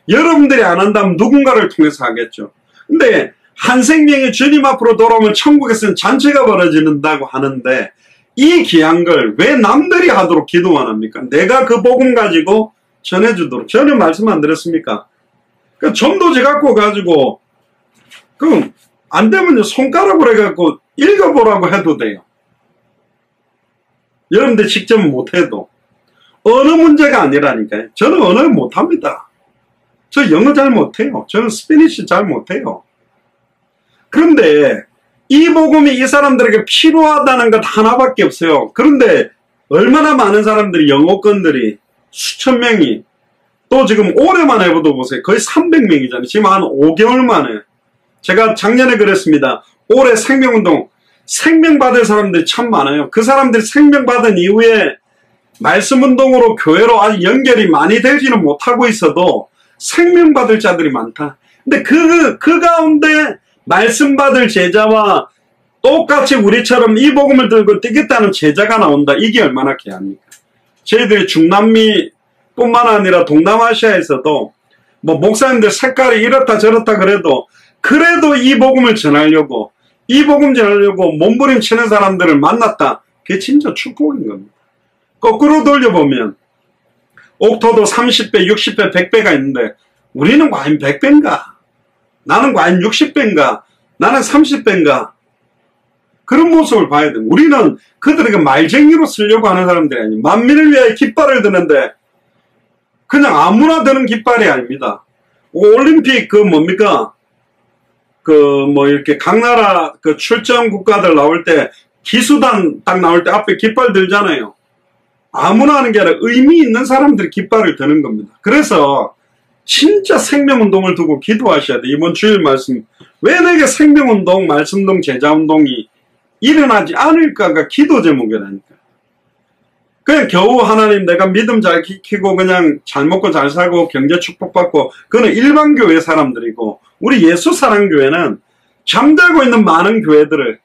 여러분들이 안 한다면 누군가를 통해서 하겠죠. 근데 한 생명이 주님 앞으로 돌아오면 천국에서는 잔치가 벌어진다고 하는데 이 귀한 걸 왜 남들이 하도록 기도만 합니까? 내가 그 복음 가지고 전해주도록. 전에 말씀 안 드렸습니까? 그 전도지 갖고 가지고 그럼 안 되면 손가락으로 해갖고 읽어보라고 해도 돼요. 여러분들 직접 못해도. 언어 문제가 아니라니까요. 저는 언어를 못합니다. 저 영어 잘 못해요. 저는 스페니쉬 잘 못해요. 그런데 이 복음이 이 사람들에게 필요하다는 것 하나밖에 없어요. 그런데 얼마나 많은 사람들이 영어권들이 수천 명이 또 지금 올해만 해봐도 보세요. 거의 300명이잖아요. 지금 한 5개월 만에. 제가 작년에 그랬습니다. 올해 생명운동 생명받을 사람들이 참 많아요. 그 사람들이 생명받은 이후에 말씀운동으로 교회로 아직 연결이 많이 되지는 못하고 있어도 생명받을 자들이 많다. 근데 그 가운데 말씀받을 제자와 똑같이 우리처럼 이 복음을 들고 뛰겠다는 제자가 나온다. 이게 얼마나 귀합니까? 저희들이 중남미 뿐만 아니라 동남아시아에서도 뭐 목사님들 색깔이 이렇다 저렇다 그래도 이 복음을 전하려고 이 복음 전하려고 몸부림치는 사람들을 만났다. 그게 진짜 축복인 겁니다. 거꾸로 돌려보면 옥토도 30배, 60배, 100배가 있는데 우리는 과연 100배인가? 나는 과연 60배인가? 나는 30배인가? 그런 모습을 봐야 됩니다. 우리는 그들에게 말쟁이로 쓰려고 하는 사람들이 아니에요. 만민을 위하여 깃발을 드는데 그냥 아무나 드는 깃발이 아닙니다. 올림픽 뭡니까? 이렇게 각 나라 출전 국가들 나올 때 기수단 딱 나올 때 앞에 깃발 들잖아요. 아무나 하는 게 아니라 의미 있는 사람들이 깃발을 드는 겁니다. 그래서 진짜 생명운동을 두고 기도하셔야 돼. 이번 주일 말씀. 왜 내게 생명운동, 말씀운동, 제자운동이 일어나지 않을까가 기도 제목이라니까. 그냥 겨우 하나님 내가 믿음 잘 지키고 그냥 잘 먹고 잘 살고 경제 축복받고 그거는 일반 교회 사람들이고 우리 예수 사랑교회는 잠자고 있는 많은 교회들을,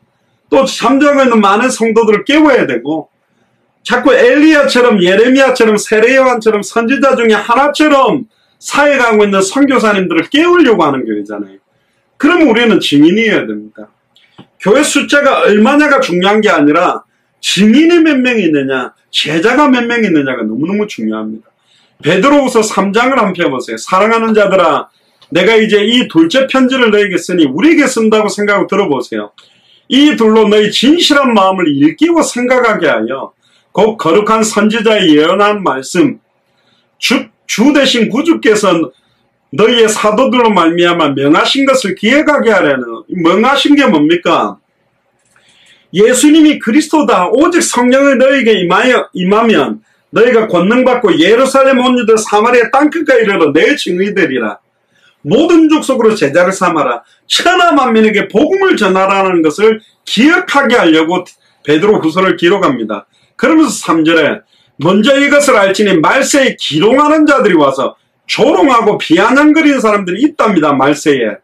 또 잠자고 있는 많은 성도들을 깨워야 되고, 자꾸 엘리야처럼, 예레미야처럼, 세례요한처럼 선지자 중에 하나처럼 사역하고 있는 선교사님들을 깨우려고 하는 교회잖아요. 그럼 우리는 증인이어야 됩니다. 교회 숫자가 얼마냐가 중요한 게 아니라 증인이 몇 명이 있느냐, 제자가 몇 명이 있느냐가 너무너무 중요합니다. 베드로후서 3장을 한번 펴보세요. 사랑하는 자들아, 내가 이제 이 둘째 편지를 너에게 쓰니 우리에게 쓴다고 생각하고 들어보세요. 이 둘로 너희 진실한 마음을 일깨워 생각하게 하여 곧 거룩한 선지자의 예언한 말씀, 주 대신 구주께서 너희의 사도들로 말미암아 명하신 것을 기억하게 하려는, 명하신 게 뭡니까? 예수님이 그리스도다. 오직 성령을 너희에게 임하면 너희가 권능받고 예루살렘 온 유대 사마리아 땅끝까지 이르러 내 증인이되리라. 모든 족속으로 제자를 삼아라. 천하 만민에게 복음을 전하라는 것을 기억하게 하려고 베드로 후서를 기록합니다. 그러면서 3절에 먼저 이것을 알지니 말세에 기롱하는 자들이 와서 조롱하고 비아냥거리는 사람들이 있답니다. 말세에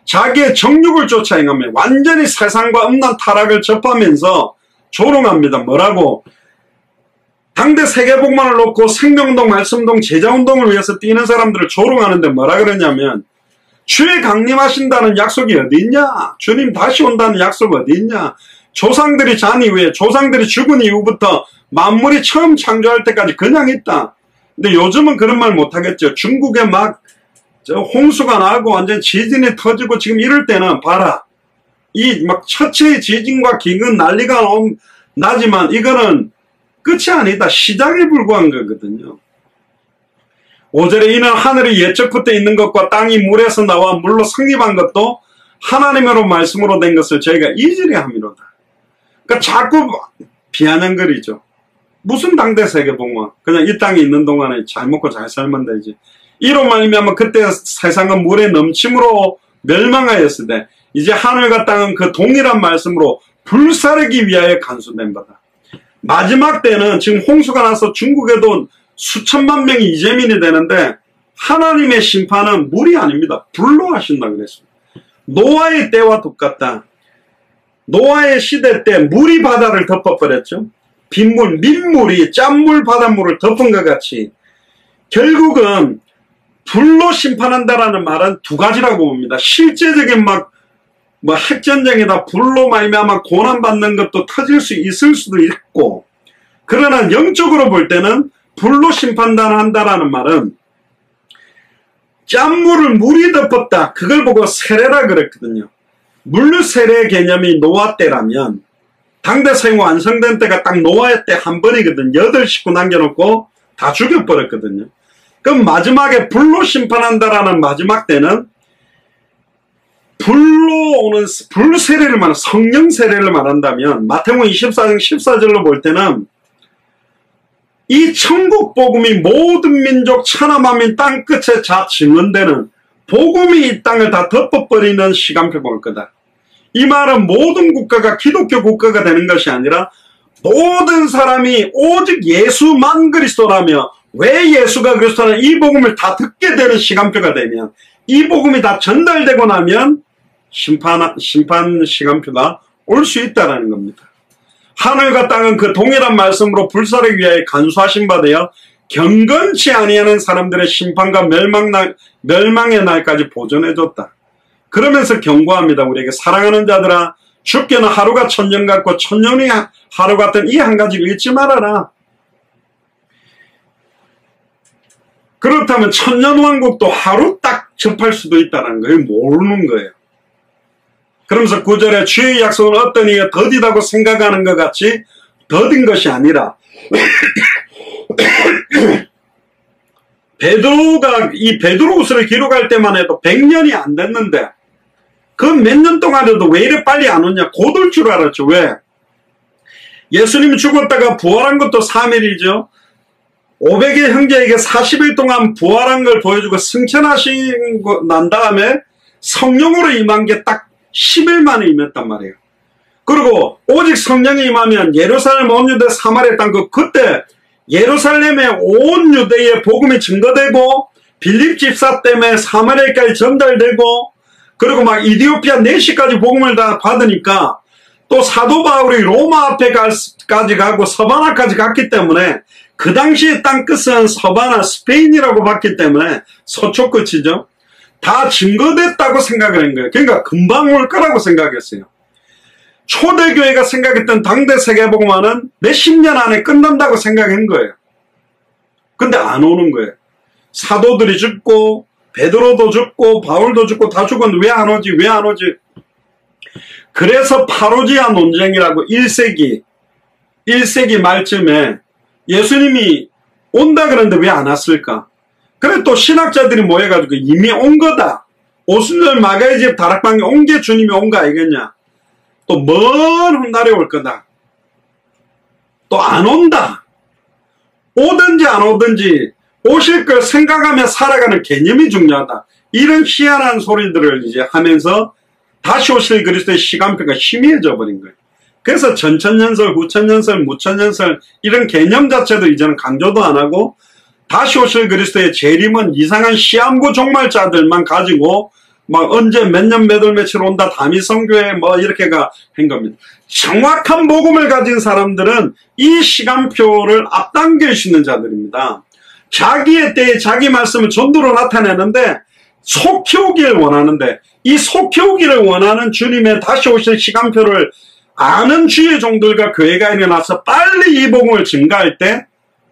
자기의 정욕을 쫓아 행하며 완전히 세상과 음란 타락을 접하면서 조롱합니다. 뭐라고? 당대 세계복만을 놓고 생명운동, 말씀운동, 제자운동을 위해서 뛰는 사람들을 조롱하는데 뭐라 그러냐면, 주의 강림하신다는 약속이 어디 있냐? 주님 다시 온다는 약속 어디 있냐? 조상들이 잔 이후에, 조상들이 죽은 이후부터 만물이 처음 창조할 때까지 그냥 있다. 근데 요즘은 그런 말 못하겠죠. 중국에 막 홍수가 나고 완전 지진이 터지고 지금 이럴 때는 봐라. 이 막 처체의 지진과 기근 난리가 나지만 이거는 끝이 아니다. 시작에 불과한 거거든요. 5절에 이는 하늘이 예적부터 있는 것과 땅이 물에서 나와 물로 성립한 것도 하나님으로 말씀으로 된 것을 저희가 이질에 함이로다. 그러니까 자꾸 비아냥거리죠. 무슨 당대 세계복만. 그냥 이 땅에 있는 동안에 잘 먹고 잘 살면 되지. 이로 말미암아 그때 세상은 물의 넘침으로 멸망하였을 때 이제 하늘과 땅은 그 동일한 말씀으로 불사르기 위하여 간수된 바다. 마지막 때는 지금 홍수가 나서 중국에도 수천만 명이 이재민이 되는데 하나님의 심판은 물이 아닙니다. 불로 하신다고 그랬습니다. 노아의 때와 똑같다. 노아의 시대 때 물이 바다를 덮어버렸죠. 빗물, 민물이 짠물, 바닷물을 덮은 것 같이 결국은 불로 심판한다라는 말은 두 가지라고 봅니다. 실제적인 핵전쟁이다 불로 말미암아 고난받는 것도 터질 수 있을 수도 있고, 그러나 영적으로 볼 때는 불로 심판한다라는 말은 짠물을 물이 덮었다. 그걸 보고 세례라 그랬거든요. 물 세례 개념이 노아 때라면 당대 사형 완성된 때가 딱 노아의 때 한 번이거든. 8식구 남겨놓고 다 죽여버렸거든요. 그럼 마지막에 불로 심판한다라는 마지막 때는 불로 오는 불 세례를 말한 성령 세례를 말한다면 마태복음 24장 14절로 볼 때는 이 천국 복음이 모든 민족 천하 만민 땅 끝에 다 증언되는 복음이 이 땅을 다 덮어버리는 시간표가 올 거다. 이 말은 모든 국가가 기독교 국가가 되는 것이 아니라 모든 사람이 오직 예수만 그리스도라며 왜 예수가 그리스도라는 이 복음을 다 듣게 되는 시간표가 되면, 이 복음이 다 전달되고 나면 심판 시간표가 올 수 있다는 겁니다. 하늘과 땅은 그 동일한 말씀으로 불사르기 위하여 간수하신 바 되어 경건치 아니하는 사람들의 심판과 멸망의 날까지 보존해줬다. 그러면서 경고합니다. 우리에게 사랑하는 자들아, 죽게는 하루가 천년 같고 천년이 하루 같은 이 한 가지를 잊지 말아라. 그렇다면 천년왕국도 하루 딱 접할 수도 있다는 거예요. 모르는 거예요. 그러면서 9절에 주의 약속은 어떤 이가 더디다고 생각하는 것 같이 더딘 것이 아니라 베드로가 이 베드로후서를 기록할 때만 해도 100년이 안 됐는데 그 몇 년 동안에도 왜 이래 빨리 안 오냐? 곧 올 줄 알았죠. 왜? 예수님이 죽었다가 부활한 것도 3일이죠. 500의 형제에게 40일 동안 부활한 걸 보여주고 승천하신 난 다음에 성령으로 임한 게 딱 10일 만에 임했단 말이에요. 그리고 오직 성령이 임하면 예루살렘 온 유대 사마리아 땅 그때 예루살렘의 온 유대의 복음이 증거되고 빌립 집사 때문에 사마리아까지 전달되고 그리고 막 이디오피아 내시까지 복음을 다 받으니까 또 사도 바울이 로마 앞에까지 가고 서바나까지 갔기 때문에 그 당시에 땅끝은 서바나 스페인이라고 봤기 때문에 서쪽 끝이죠. 다 증거됐다고 생각을 한 거예요. 그러니까 금방 올 거라고 생각했어요. 초대교회가 생각했던 당대 세계복음화는 몇십 년 안에 끝난다고 생각한 거예요. 근데 안 오는 거예요. 사도들이 죽고 베드로도 죽고 바울도 죽고 다 죽었는데 왜 안 오지? 왜 안 오지? 그래서 파루지아 논쟁이라고 1세기 말쯤에 예수님이 온다 그러는데 왜 안 왔을까? 그래 또 신학자들이 모여가지고 이미 온 거다. 오순절 마가의 집 다락방에 온 게 주님이 온 거 알겠냐? 또 먼 훗날에 올 거다. 또 안 온다. 오든지 안 오든지 오실 걸 생각하며 살아가는 개념이 중요하다. 이런 희한한 소리들을 이제 하면서 다시 오실 그리스도의 시간표가 희미해져 버린 거예요. 그래서 전천년설, 후천년설, 무천년설 이런 개념 자체도 이제는 강조도 안 하고 다시 오실 그리스도의 재림은 이상한 시한부 종말자들만 가지고 막 언제 몇 년 몇 월 며칠 온다 다미성교회 뭐 이렇게가 한 겁니다. 정확한 복음을 가진 사람들은 이 시간표를 앞당길 수 있는 자들입니다. 자기의 때에 자기 말씀을 전도로 나타내는데 속히 오기를 원하는데 이 속히 오기를 원하는 주님의 다시 오실 시간표를 아는 주의 종들과 교회가 일어나서 빨리 이 복음을 증가할 때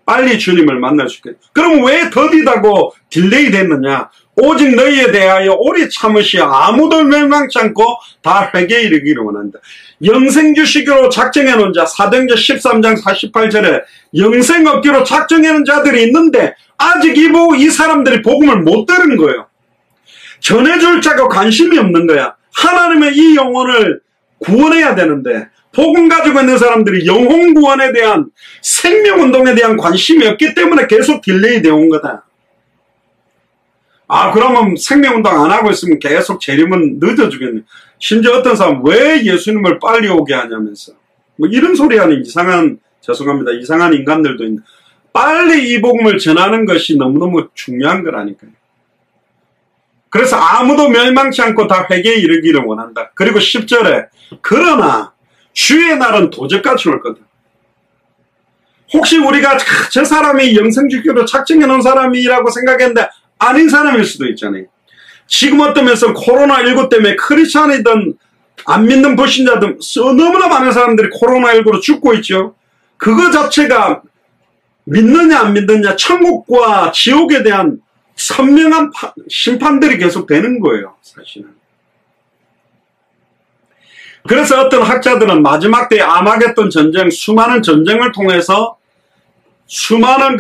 빨리 주님을 만날 수 있겠다. 그럼 왜 더디다고 딜레이 됐느냐? 오직 너희에 대하여 오래 참으시어 아무도 멸망치 않고 다 회개에 이르기를 원한다. 영생 주시기로 작정해 놓은 자, 사도행전 13장 48절에 영생 얻기로 작정해 놓은 자들이 있는데 아직 이 사람들이 복음을 못 들은 거예요. 전해줄 자가 관심이 없는 거야. 하나님의 이 영혼을 구원해야 되는데 복음 가지고 있는 사람들이 영혼 구원에 대한 생명운동에 대한 관심이 없기 때문에 계속 딜레이 되어 온 거다. 아 그러면 생명운동 안 하고 있으면 계속 재림은 늦어지겠네. 심지어 어떤 사람은 왜 예수님을 빨리 오게 하냐면서 뭐 이런 소리 하는 죄송합니다. 이상한 인간들도 있는데 빨리 이 복음을 전하는 것이 너무너무 중요한 거라니까요. 그래서 아무도 멸망치 않고 다 회개에 이르기를 원한다. 그리고 10절에 그러나 주의 날은 도적같이 올 거다. 혹시 우리가 저 사람이 영생주기로 작정해 놓은 사람이라고 생각했는데 아닌 사람일 수도 있잖아요. 지금 어떤 면에서 코로나19 때문에 크리스찬이든 안 믿는 불신자든 너무나 많은 사람들이 코로나19로 죽고 있죠. 그거 자체가 믿느냐 안 믿느냐 천국과 지옥에 대한 선명한 심판들이 계속 되는 거예요. 사실은. 그래서 어떤 학자들은 마지막 때 아마겟돈 전쟁, 수많은 전쟁을 통해서 수많은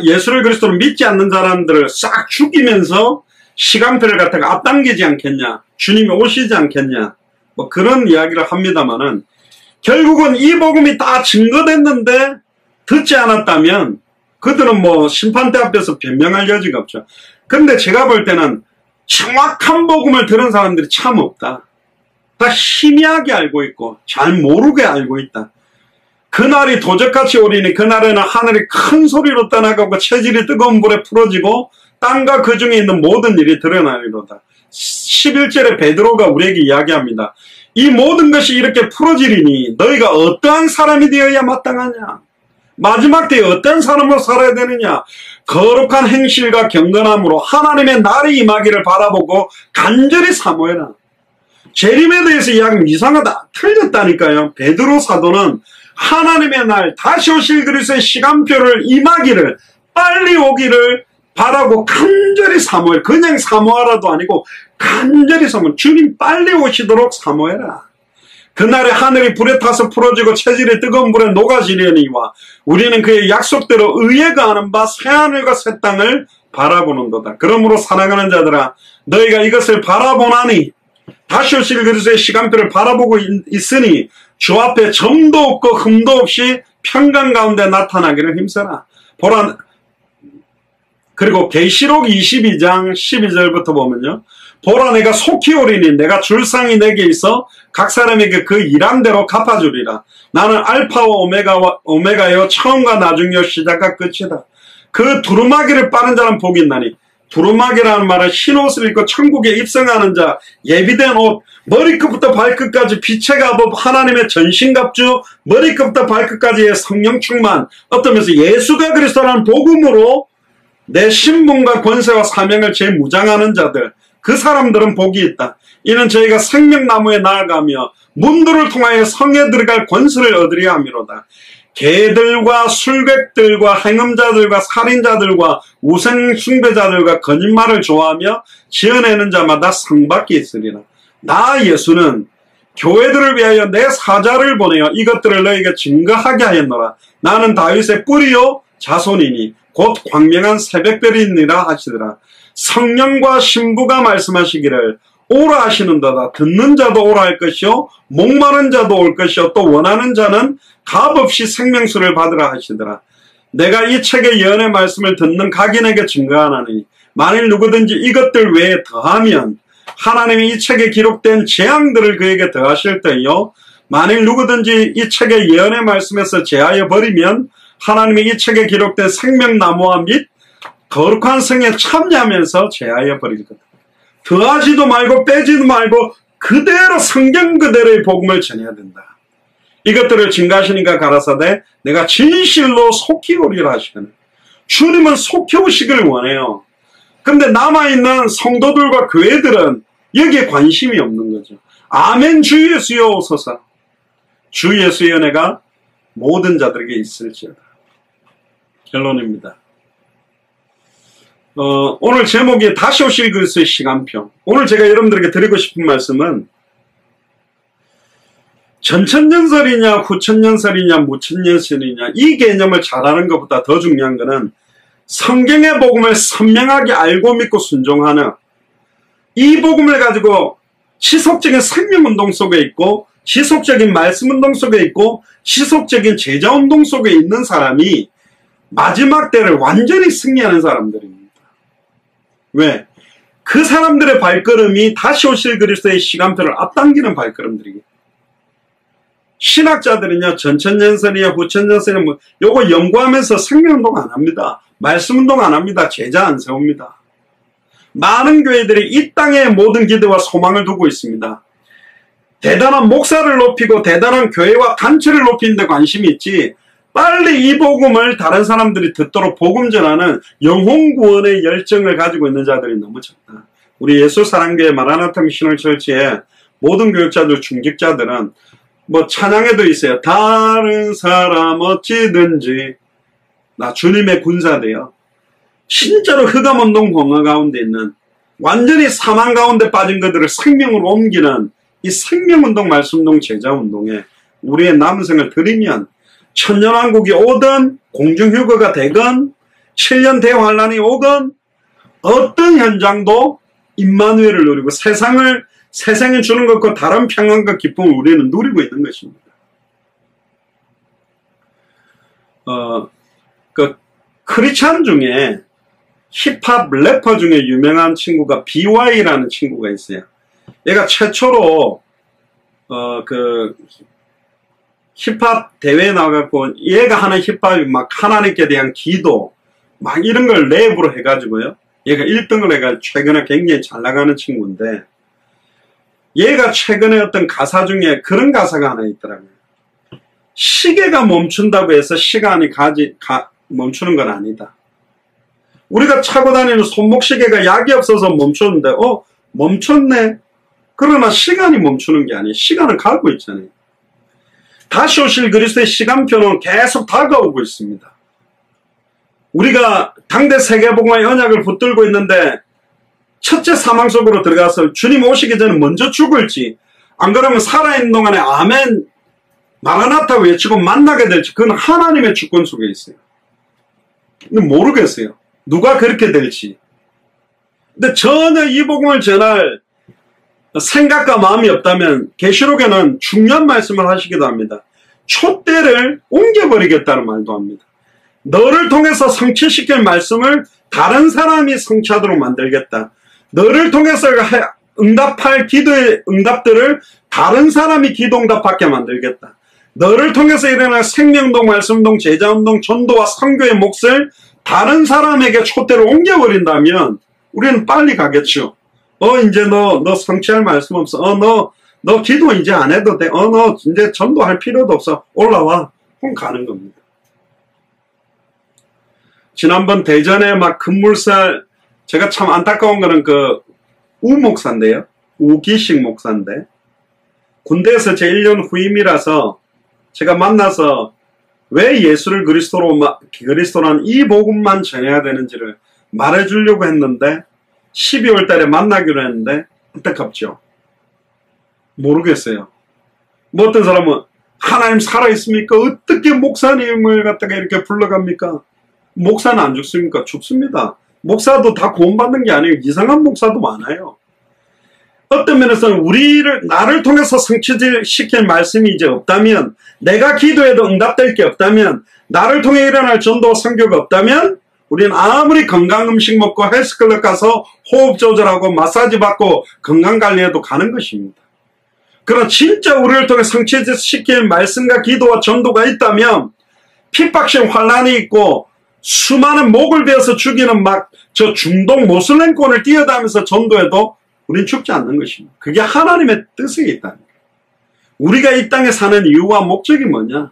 예수를 그리스도로 믿지 않는 사람들을 싹 죽이면서 시간표를 갖다가 앞당기지 않겠냐, 주님이 오시지 않겠냐, 뭐 그런 이야기를 합니다만은 결국은 이 복음이 다 증거됐는데 듣지 않았다면 그들은 뭐 심판대 앞에서 변명할 여지가 없죠. 근데 제가 볼 때는 정확한 복음을 들은 사람들이 참 없다. 다 희미하게 알고 있고 잘 모르게 알고 있다. 그날이 도적같이 오리니 그날에는 하늘이 큰 소리로 떠나가고 체질이 뜨거운 불에 풀어지고 땅과 그 중에 있는 모든 일이 드러나리로다. 11절에 베드로가 우리에게 이야기합니다. 이 모든 것이 이렇게 풀어지리니 너희가 어떠한 사람이 되어야 마땅하냐? 마지막 때에 어떤 사람으로 살아야 되느냐? 거룩한 행실과 경건함으로 하나님의 날이 임하기를 바라보고 간절히 사모해라. 재림에 대해서 이야기하면 이상하다. 틀렸다니까요. 베드로 사도는 하나님의 날 다시 오실 그리스도의 시간표를 임하기를 빨리 오기를 바라고 간절히 사모해. 그냥 사모하라도 아니고 간절히 사모해. 주님 빨리 오시도록 사모해라. 그날에 하늘이 불에 타서 풀어지고 체질이 뜨거운 불에 녹아지려니와 우리는 그의 약속대로 의에 가하는 바 새하늘과 새 땅을 바라보는도다. 그러므로 사랑하는 자들아 너희가 이것을 바라보나니 다시 오실 그리스도의 시간표를 바라보고 있으니 주 앞에 점도 없고 흠도 없이 평강 가운데 나타나기를 힘써라. 보라. 그리고 계시록 22장 12절부터 보면요. 보라 내가 속히 오리니 내가 줄상이 내게 있어 각 사람에게 그 일한 대로 갚아주리라. 나는 알파와 오메가요 처음과 나중이요 시작과 끝이다. 그 두루마기를 빠는 자는 복이 있나니. 두루마기라는 말은 흰 옷을 입고 천국에 입성하는 자, 예비된 옷, 머리끝부터 발끝까지 빛의 갑옷, 하나님의 전신갑주, 머리끝부터 발끝까지의 성령 충만, 어떤 면에서 예수가 그리스도라는 복음으로 내 신분과 권세와 사명을 재무장하는 자들, 그 사람들은 복이 있다. 이는 저희가 생명나무에 나아가며 문들을 통하여 성에 들어갈 권세를 얻으려 함이로다. 개들과 술객들과 행음자들과 살인자들과 우상숭배자들과 거짓말을 좋아하며 지어내는 자마다 상받게 있으리라. 나 예수는 교회들을 위하여 내 사자를 보내어 이것들을 너희에게 증거하게 하였노라. 나는 다윗의 뿌리요 자손이니 곧 광명한 새벽별이니라 하시더라. 성령과 신부가 말씀하시기를 오라 하시는도다. 듣는 자도 오라 할 것이요 목마른 자도 올 것이요 또 원하는 자는 값없이 생명수를 받으라 하시더라. 내가 이 책의 예언의 말씀을 듣는 각인에게 증거하나니 만일 누구든지 이것들 외에 더하면 하나님이 이 책에 기록된 재앙들을 그에게 더하실 때요 만일 누구든지 이 책의 예언의 말씀에서 제하여 버리면 하나님이 이 책에 기록된 생명나무와 및 거룩한 성에 참여하면서 제하여 버릴 거다. 더하지도 말고 빼지도 말고 그대로 성경 그대로의 복음을 전해야 된다. 이것들을 증가하시니까 가라사대 내가 진실로 속히 오리라 하시거늘. 주님은 속히 오시길 원해요. 근데 남아있는 성도들과 교회들은 여기에 관심이 없는 거죠. 아멘 주 예수여 오소서. 주 예수의 은혜가 모든 자들에게 있을지어다. 결론입니다. 오늘 제목이 다시 오실 그리스도의 시간표. 오늘 제가 여러분들에게 드리고 싶은 말씀은 전천년설이냐 후천년설이냐 무천년설이냐 이 개념을 잘 아는 것보다 더 중요한 것은 성경의 복음을 선명하게 알고 믿고 순종하는 이 복음을 가지고 지속적인 생명운동 속에 있고 지속적인 말씀운동 속에 있고 지속적인 제자운동 속에 있는 사람이 마지막 때를 완전히 승리하는 사람들입니다. 왜? 그 사람들의 발걸음이 다시 오실 그리스도의 시간표를 앞당기는 발걸음들이에요. 신학자들은요, 전천년설이냐 후천년설이냐 뭐 요거 연구하면서 생명운동 안 합니다. 말씀운동 안 합니다. 제자 안 세웁니다. 많은 교회들이 이 땅에 모든 기대와 소망을 두고 있습니다. 대단한 목사를 높이고 대단한 교회와 단체를 높이는 데 관심이 있지 빨리 이 복음을 다른 사람들이 듣도록 복음 전하는 영혼 구원의 열정을 가지고 있는 자들이 너무 적다. 우리 예수사랑교회 마라나타 미셔널 처치의 모든 교육자들 중직자들은 뭐 찬양에도 있어요. 다른 사람 어찌든지 나 주님의 군사돼요. 진짜로 흑암운동 공허 가운데 있는 완전히 사망 가운데 빠진 그들을 생명으로 옮기는 이 생명운동 말씀운동 제자운동에 우리의 남생을 드리면 천년왕국이 오든 공중휴거가 되건 7년 대환란이 오건 어떤 현장도 임마누엘을 누리고 세상에 주는 것과 다른 평안과 기쁨을 우리는 누리고 있는 것입니다. 그 크리스찬 중에 힙합 래퍼 중에 유명한 친구가 BY라는 친구가 있어요. 얘가 최초로 그 힙합 대회에 나가고 얘가 하는 힙합이 막 하나님께 대한 기도 막 이런 걸 랩으로 해가지고요. 얘가 1등을 해가지고 최근에 굉장히 잘 나가는 친구인데 얘가 최근에 어떤 가사 중에 그런 가사가 하나 있더라고요. 시계가 멈춘다고 해서 시간이 멈추는 건 아니다. 우리가 차고 다니는 손목시계가 약이 없어서 멈췄는데 멈췄네. 그러나 시간이 멈추는 게 아니에요. 시간은 가고 있잖아요. 다시 오실 그리스도의 시간표는 계속 다가오고 있습니다. 우리가 당대 세계복음의 언약을 붙들고 있는데 첫째 사망 속으로 들어가서 주님 오시기 전에 먼저 죽을지 안 그러면 살아있는 동안에 아멘 마라나타 외치고 만나게 될지 그건 하나님의 주권 속에 있어요. 근데 모르겠어요. 누가 그렇게 될지. 근데 전혀 이 복음을 전할 생각과 마음이 없다면 계시록에는 중요한 말씀을 하시기도 합니다. 촛대를 옮겨버리겠다는 말도 합니다. 너를 통해서 성취시킬 말씀을 다른 사람이 성취하도록 만들겠다. 너를 통해서 응답할 기도의 응답들을 다른 사람이 기도응답하게 만들겠다. 너를 통해서 일어날 생명운동, 말씀운동, 제자운동, 전도와 선교의 몫을 다른 사람에게 촛대를 옮겨버린다면 우리는 빨리 가겠죠. 이제 너 성취할 말씀 없어. 너 기도 이제 안 해도 돼. 너 이제 전도할 필요도 없어. 올라와. 그럼 가는 겁니다. 지난번 대전에 막 급물살, 제가 참 안타까운 거는 그 우목사인데요. 우기식 목사인데, 군대에서 제 1년 후임이라서 제가 만나서 왜 예수를 그리스도란 이 복음만 전해야 되는지를 말해주려고 했는데 12월 달에 만나기로 했는데 안타깝죠. 모르겠어요. 뭐 어떤 사람은 하나님 살아있습니까? 어떻게 목사님을 갖다가 이렇게 불러갑니까? 목사는 안 죽습니까? 죽습니다. 목사도 다 구원받는 게 아니에요. 이상한 목사도 많아요. 어떤 면에서는 나를 통해서 성취시킬 말씀이 이제 없다면, 내가 기도해도 응답될 게 없다면, 나를 통해 일어날 전도 선교가 없다면, 우리는 아무리 건강 음식 먹고 헬스클럽 가서 호흡 조절하고 마사지 받고 건강관리해도 가는 것입니다. 그러나 진짜 우리를 통해 성취시킬 말씀과 기도와 전도가 있다면, 핍박심 환란이 있고 수많은 목을 베어서 죽이는 저 중동 모슬렘권을 뛰어다니면서 전도해도 우린 죽지 않는 것입니다. 그게 하나님의 뜻에 있다는 거예요. 우리가 이 땅에 사는 이유와 목적이 뭐냐?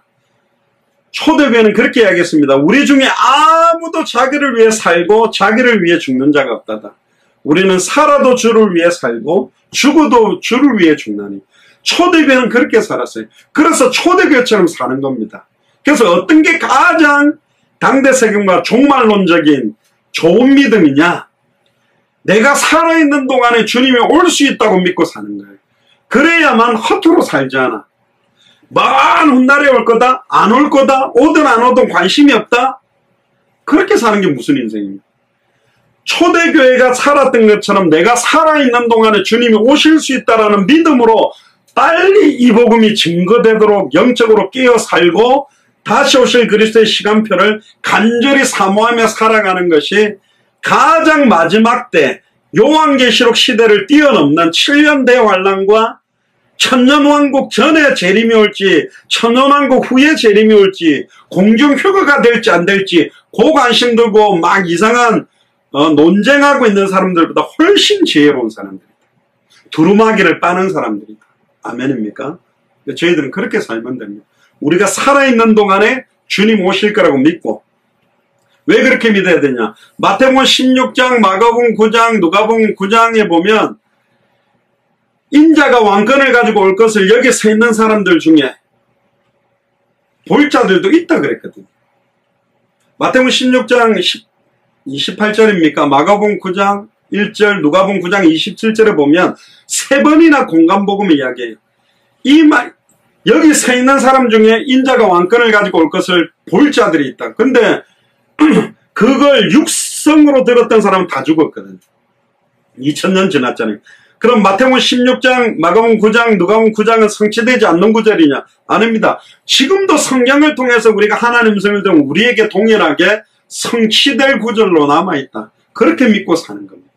초대교회는 그렇게 이야기했습니다. 우리 중에 아무도 자기를 위해 살고 자기를 위해 죽는 자가 없다다. 우리는 살아도 주를 위해 살고 죽어도 주를 위해 죽나니. 초대교회는 그렇게 살았어요. 그래서 초대교회처럼 사는 겁니다. 그래서 어떤 게 가장 당대 세금과 종말론적인 좋은 믿음이냐? 내가 살아있는 동안에 주님이 올 수 있다고 믿고 사는 거예요. 그래야만 허투루 살지 않아. 먼 훗날에 올 거다? 안 올 거다? 오든 안 오든 관심이 없다? 그렇게 사는 게 무슨 인생입니까? 초대교회가 살았던 것처럼 내가 살아있는 동안에 주님이 오실 수 있다라는 믿음으로 빨리 이 복음이 증거되도록 영적으로 깨어 살고 다시 오실 그리스도의 시간표를 간절히 사모하며 살아가는 것이 가장 마지막 때 요한계시록 시대를 뛰어넘는 7년 대환란과 천년왕국 전에 재림이 올지 천년왕국 후에 재림이 올지 공중휴가가 될지 안 될지 그 관심 들고 막 이상한 논쟁하고 있는 사람들보다 훨씬 지혜로운 사람들이다. 두루마기를 빠는 사람들이다. 아멘입니까? 저희들은 그렇게 살면 됩니다. 우리가 살아있는 동안에 주님 오실 거라고 믿고. 왜 그렇게 믿어야 되냐? 마태복음 16장, 마가복음 9장, 누가복음 9장에 보면 인자가 왕권을 가지고 올 것을 여기 서 있는 사람들 중에 볼 자들도 있다 그랬거든요. 마태복음 16장 28절입니까? 마가복음 9장 1절, 누가복음 9장 27절에 보면 세 번이나 공간복음을 이야기해요. 여기 서 있는 사람 중에 인자가 왕권을 가지고 올 것을 볼 자들이 있다. 근데 그걸 육성으로 들었던 사람은 다 죽었거든요. 2000년 지났잖아요. 그럼 마태복음 16장, 마가복음 9장, 누가복음 9장은 성취되지 않는 구절이냐? 아닙니다. 지금도 성경을 통해서 우리가 하나님 음성을 들으면 우리에게 동일하게 성취될 구절로 남아있다. 그렇게 믿고 사는 겁니다.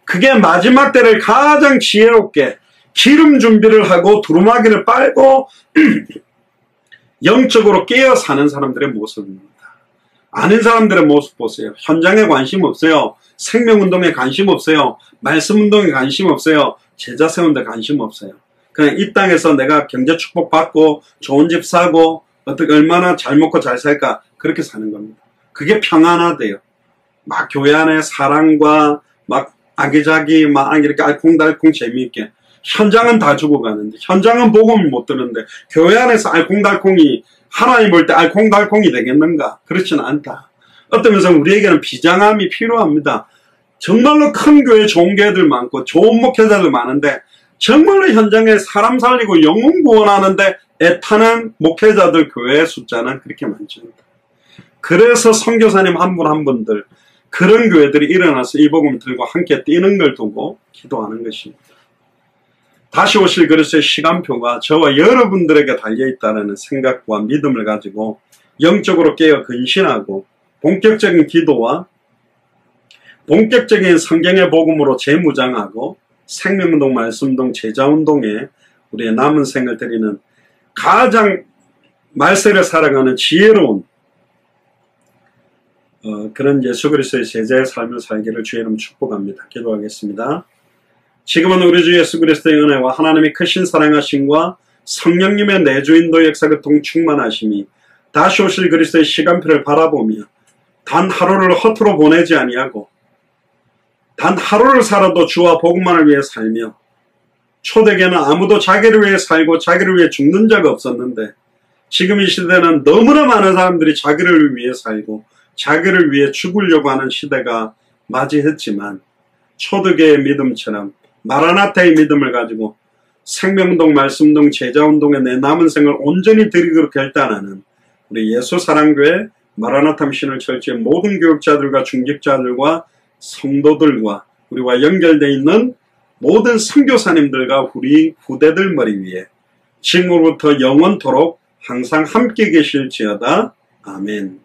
그게 마지막 때를 가장 지혜롭게 기름 준비를 하고 두루마기를 빨고 영적으로 깨어 사는 사람들의 모습입니다. 아는 사람들의 모습 보세요. 현장에 관심 없어요. 생명운동에 관심 없어요. 말씀운동에 관심 없어요. 제자 세우는데 관심 없어요. 그냥 이 땅에서 내가 경제 축복받고 좋은 집 사고 어떻게 얼마나 잘 먹고 잘 살까 그렇게 사는 겁니다. 그게 평안하대요. 막 교회 안에 사랑과 막 아기자기 막 이렇게 알콩달콩 재미있게. 현장은 다 죽어가는데 현장은 복음을 못 듣는데 교회 안에서 알콩달콩이 하나님 볼 때 알콩달콩이 되겠는가? 그렇지는 않다. 어떤 면에서 우리에게는 비장함이 필요합니다. 정말로 큰 교회 좋은 교회들 많고 좋은 목회자들 많은데 정말로 현장에 사람 살리고 영혼 구원하는데 애타는 목회자들 교회의 숫자는 그렇게 많지 않다. 그래서 선교사님 한 분 한 분들 그런 교회들이 일어나서 이 복음을 들고 함께 뛰는 걸 두고 기도하는 것입니다. 다시 오실 그리스도의 시간표가 저와 여러분들에게 달려있다는 생각과 믿음을 가지고 영적으로 깨어 근신하고 본격적인 기도와 본격적인 성경의 복음으로 재무장하고 생명운동, 말씀운동, 제자운동에 우리의 남은 생을 드리는 가장 말세를 살아가는 지혜로운 그런 예수 그리스도의 제자의 삶을 살기를 주의 이름 축복합니다. 기도하겠습니다. 지금은 우리 주 예수 그리스도의 은혜와 하나님의 크신 사랑하심과 성령님의 내주인도 역사가 동충만하심이 다시 오실 그리스도의 시간표를 바라보며 단 하루를 허투루 보내지 아니하고 단 하루를 살아도 주와 복음만을 위해 살며 초대교회는 아무도 자기를 위해 살고 자기를 위해 죽는 자가 없었는데 지금 이 시대는 너무나 많은 사람들이 자기를 위해 살고 자기를 위해 죽으려고 하는 시대가 맞이했지만 초대교회의 믿음처럼 마라나타의 믿음을 가지고 생명동 말씀동 제자운동에 내 남은 생을 온전히 드리기로 결단하는 우리 예수사랑교회 마라나타 미션을 철저히 모든 교육자들과 중직자들과 성도들과 우리와 연결되어 있는 모든 선교사님들과 우리 후대들 머리 위에 지금으로부터 영원토록 항상 함께 계실지어다. 아멘.